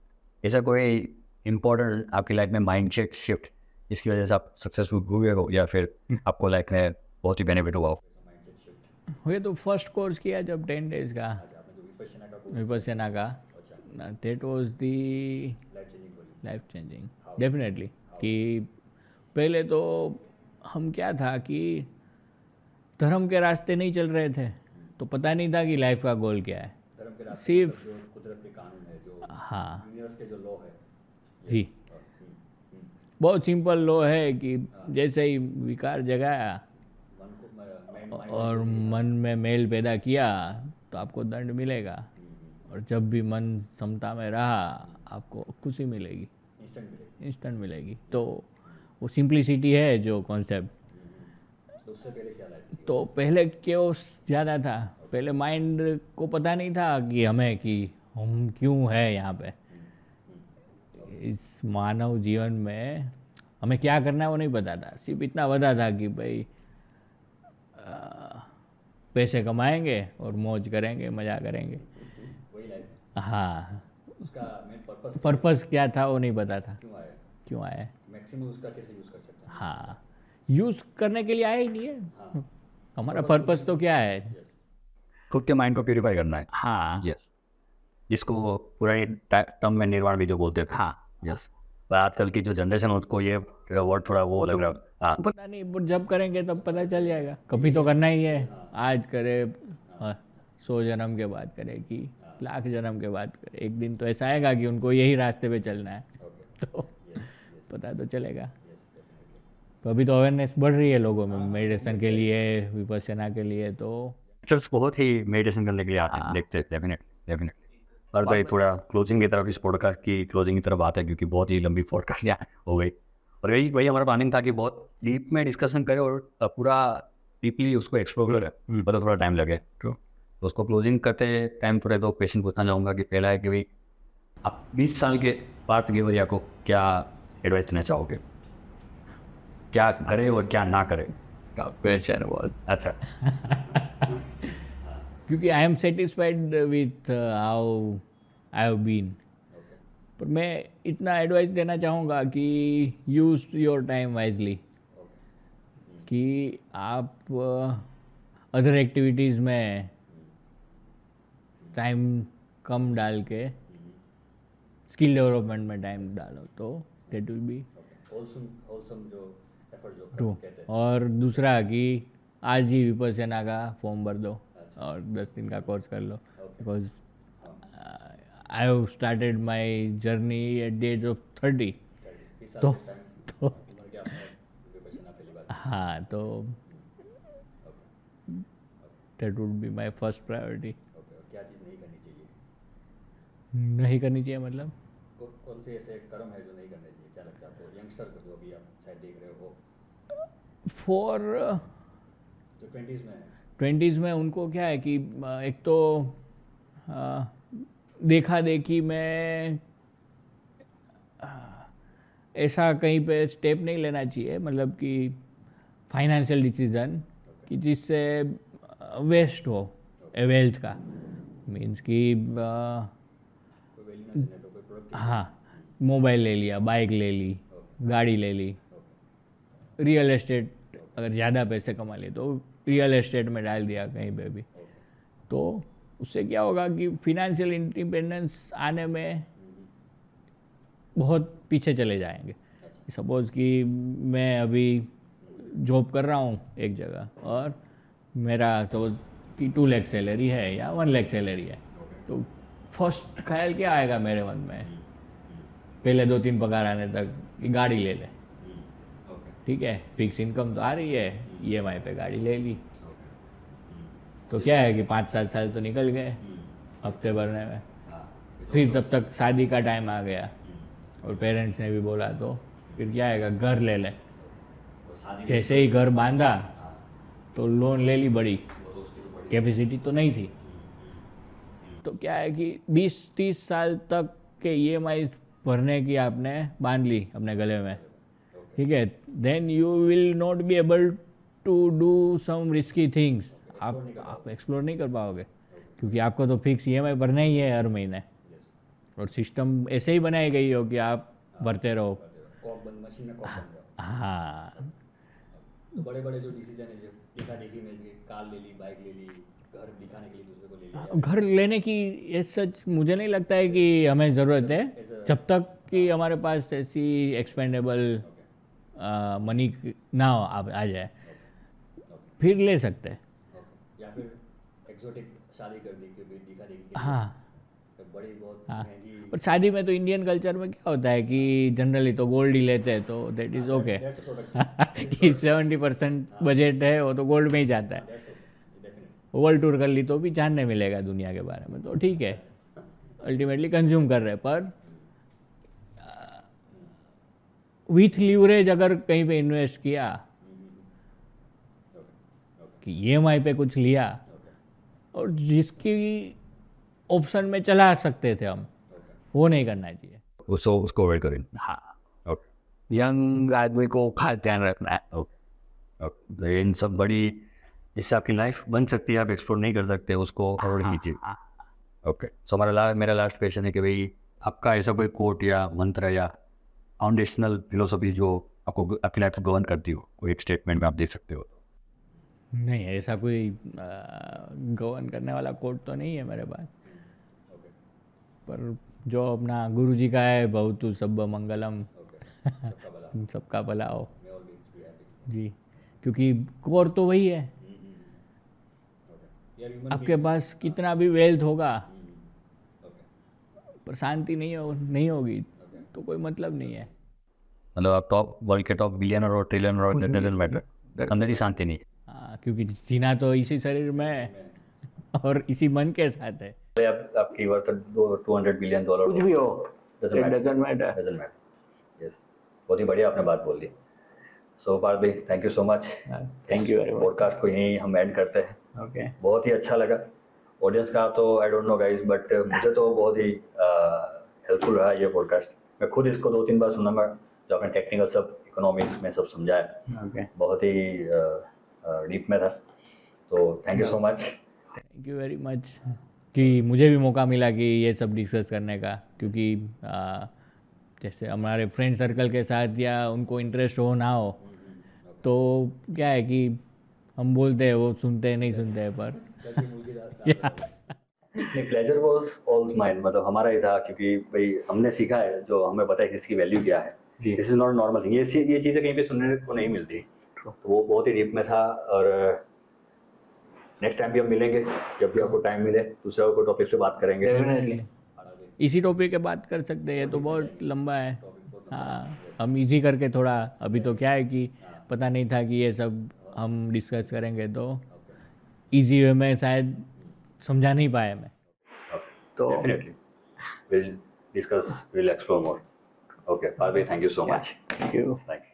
ऐसा कोई इंपॉर्टेंट आपकी लाइफ में माइंड शिफ्ट जिसकी वजह से आप सक्सेसफुल हुए हो या फिर आपको लाइफ में बहुत ही बेनिफिट हुआ हो। ये तो फर्स्ट कोर्स किया जब 10 डेज का विपस्यना का, that was the life changing definitely. कि पहले तो हम क्या था कि धर्म के रास्ते नहीं चल रहे थे, तो पता नहीं था कि लाइफ का गोल क्या है। सिर्फ कुदरत के कानून है जो, हाँ यूनिवर्स के जो लॉ है जी, बहुत सिंपल लॉ है कि जैसे ही विकार जगाया और मन में मेल पैदा किया तो आपको दंड मिलेगा, और जब भी मन समता में रहा आपको खुशी मिलेगी, इंस्टेंट मिलेगी। तो वो सिंप्लिसिटी है जो कॉन्सेप्ट। उससे पहले क्या लाइफ थी? तो पहले केओस ज़्यादा था, पहले माइंड को पता नहीं था कि हम क्यों है यहाँ पे, इस मानव जीवन में हमें क्या करना है वो नहीं पता था। सिर्फ इतना पता था कि भाई पैसे कमाएंगे और मौज करेंगे, मज़ा करेंगे। वही लाइफ। हाँ, उसका मेन पर्पस क्या था वो नहीं पता था, क्यों आया, क्यों आए। मैक्सिमम उसका कैसे यूज कर सकते हैं। हाँ, यूज़ करने के लिए आए ही नहीं है। हमारा पर्पस तो क्या है, खुद के माइंड को प्यूरिफाई करना है। हाँ यस, जिसको पुरानी टर्म में निर्वाण भी जो बोलते थे। हाँ, यस, पर आजकल की जो जनरेशन उसको ये वर्ड थोड़ा वो लग रहा है। हाँ, पता नहीं, but जब करेंगे तब पता चल जाएगा। कभी तो करना ही है, आज करे 100 जन्म के बाद करे कि लाख जन्म के बाद करे, एक दिन तो ऐसा आएगा कि उनको यही रास्ते पे चलना है, तो पता तो चलेगा। तो अभी तो अवेयरनेस बढ़ रही है लोगों में मेडिटेशन के लिए, विपस्यना के लिए। तो टीचर्स बहुत ही मेडिटेशन करने के लिए आते हैं, देखते हैं। डेफिनेटली और भाई थोड़ा क्लोजिंग की तरफ, इस पॉडकास्ट की क्लोजिंग की तरफ आते हैं क्योंकि बहुत ही लंबी पॉडकास्ट हो गई। और वही हमारा प्लानिंग था कि बहुत डीप में डिस्कशन करें और पूरा डीपली उसको एक्सप्लोर करें, मतलब थोड़ा टाइम लगे। तो उसको क्लोजिंग करते टाइम थोड़े दो क्वेश्चन पूछना चाहूँगा कि पहला है कि भाई आप 20 साल के पार्थ गेवरिया को क्या एडवाइस देना चाहोगे, क्या करे और क्या ना करे? क्वेश्चन बहुत अच्छा। क्योंकि I am satisfied with how I have been, पर मैं इतना एडवाइस देना चाहूँगा कि यूज योर टाइम वाइजली। कि आप अदर एक्टिविटीज़ में टाइम कम डाल के स्किल डेवलपमेंट में टाइम डालो तो दैट विल बी होलसम जो एफर्ट जो ट्रू। कहते हैं। और दूसरा कि आज ही विपस्यना का फॉर्म भर दो और 10 दिन का कोर्स कर लो, because I have started my journey at the age of 30। तो हाँ, तो that would be my first priority. क्या चीज़ नहीं करनी चाहिए? नहीं करनी चाहिए मतलब कौन से ऐसे कर्म है जो नहीं करने चाहिए? क्या लगता है आपको, यंगस्टर को जो अभी आप शायद देख रहे हो, फॉर जो 20s में है? 20s में उनको क्या है कि एक तो देखा देखी में ऐसा कहीं पे स्टेप नहीं लेना चाहिए, मतलब कि फाइनेंशियल डिसीजन कि जिससे वेस्ट हो वेल्थ का, मीन्स कि हाँ, मोबाइल ले लिया, बाइक ले ली, गाड़ी ले ली, रियल एस्टेट अगर ज़्यादा पैसे कमा लिए तो रियल एस्टेट में डाल दिया कहीं पे भी, तो उससे क्या होगा कि फिनेंशियल इंडिपेंडेंस आने में बहुत पीछे चले जाएंगे। सपोज़ कि मैं अभी जॉब कर रहा हूँ एक जगह और मेरा सपोज कि 2 लाख सैलरी है या 1 लाख सैलरी है, तो फर्स्ट ख्याल क्या आएगा मेरे मन में पहले 2-3 पगार आने तक कि गाड़ी ले ले, ठीक है, फिक्स इनकम तो आ रही है, EMI पे गाड़ी ले ली, तो क्या है कि 5-7 साल तो निकल गए हफ्ते भरने में। फिर तब तक शादी का टाइम आ गया और पेरेंट्स ने भी बोला तो फिर क्या है, घर ले ले। जैसे ही घर बांधा तो लोन ले ली, बड़ी कैपेसिटी तो नहीं थी, तो क्या है कि 20-30 साल तक के EMI भरने की आपने बांध ली अपने गले में, ठीक है, then you will not be able to do some risky things. आप एक्सप्लोर नहीं कर पाओगे क्योंकि आपको तो फिक्स EMI भरना ही है हर महीने, और सिस्टम ऐसे ही बनाई गई हो कि आप भरते रहो। मशीन में कॉक बन जाओ। हाँ, तो बड़े बड़े जो डिसीजन है, जो देखा देखी में कार ले ली, बाइक ले ली, घर दिखाने के लिए दूसरे को ले लिया, घर लेने की ये सच मुझे नहीं लगता है कि हमें ज़रूरत है, जब तक कि हमारे पास ऐसी एक्सपेंडेबल मनी ना हो आ जाए, फिर ले सकते हैं। या फिर एक्सोटिक शादी कर दी कि दिखा देखी हाँ तो बड़ी बहुत हाँ, महंगी। और शादी में तो इंडियन कल्चर में क्या होता है कि जनरली तो गोल्ड ही लेते हैं, तो दैट इज़ ओके। कि 70% बजट है वो तो गोल्ड में ही जाता है। वर्ल्ड टूर कर ली तो भी जानने मिलेगा दुनिया के बारे में, तो ठीक है, अल्टीमेटली कंज्यूम कर रहे हैं। पर विथ लीवरेज अगर कहीं पे इन्वेस्ट किया कि EMI पे कुछ लिया और जिसकी ऑप्शन में चला सकते थे हम, वो नहीं करना चाहिए। उसको अवॉइड करें। हाँ, ओके, यंग आदमी को खास ध्यान रखना है। ओके, इन सब बड़ी जिससे आपकी लाइफ बन सकती है, आप एक्सप्लोर नहीं कर सकते, उसको अवॉइड कीजिए। ओके, सो मेरा लास्ट क्वेश्चन है कि भाई आपका ऐसा कोई कोट या मंत्र या फाउंडेशनल फिलोसफी जो आपको आपकी लाइफ को गवर्न करती हो, कोई एक स्टेटमेंट में आप दे सकते हो? नहीं ऐसा कोई गवर्न करने वाला कोड तो नहीं है मेरे पास, पर जो अपना गुरु जी का है, बहुतु सब मंगलम, सबका भला हो जी, क्योंकि कोर तो वही है। आपके पास कितना भी वेल्थ होगा पर शांति नहीं होगी तो कोई मतलब नहीं है। मतलब आप टॉप वर्ल्ड के टॉप बिलियनर और ट्रिलियनर और डजंट मैटर, अंदर ही शांति नहीं है। हाँ, क्योंकि जीना तो इसी शरीर में है और इसी मन के साथ है। आपकी वर्थ $200 बिलियन कुछ भी हो, डजंट मैटर। यस, बहुत ही बढ़िया आपने बात बोल दी। सो पार्थ भाई, thank you so much. Thank you very much. Podcast को यहीं हम एंड करते हैं। ओके, बहुत ही अच्छा लगा। ऑडियंस का तो I don't know guys, but मुझे तो बहुत ही हेल्पफुल रहा ये पॉडकास्ट। मैं खुद इसको 2-3 बार सुनूंगा, जो आपने टेक्निकल सब इकोनॉमिक्स में सब समझाया। ओके, बहुत ही डीप में था। तो thank you so much. Thank you very much कि मुझे भी मौका मिला कि ये सब डिस्कस करने का, क्योंकि जैसे हमारे फ्रेंड सर्कल के साथ या उनको इंटरेस्ट हो ना हो, तो क्या है कि हम बोलते हैं, वो सुनते हैं नहीं सुनते हैं, पर प्लेजर वाज ऑल माइन, मतलब हमारा ही था, क्योंकि भाई हमने सीखा है, जो हमें पता है कि इसकी वैल्यू क्या है। This is not normal thing, ये चीज़ें कहीं पे सुनने को नहीं मिलती, तो वो बहुत ही डीप में था। और नेक्स्ट टाइम भी हम मिलेंगे, जब भी आपको टाइम मिले, दूसरे कोई टॉपिक से बात करेंगे। डेफिनेटली इसी टॉपिक पे बात कर सकते हैं, तो बहुत लंबा है। हाँ, हम इजी करके थोड़ा, अभी तो क्या है कि पता नहीं था कि ये सब हम डिस्कस करेंगे, तो इजी वे में शायद समझा नहीं पाए मैं, तो definitely will discuss, will explore more. Okay Parth भाई, thank you so much. Thank you. Thank you.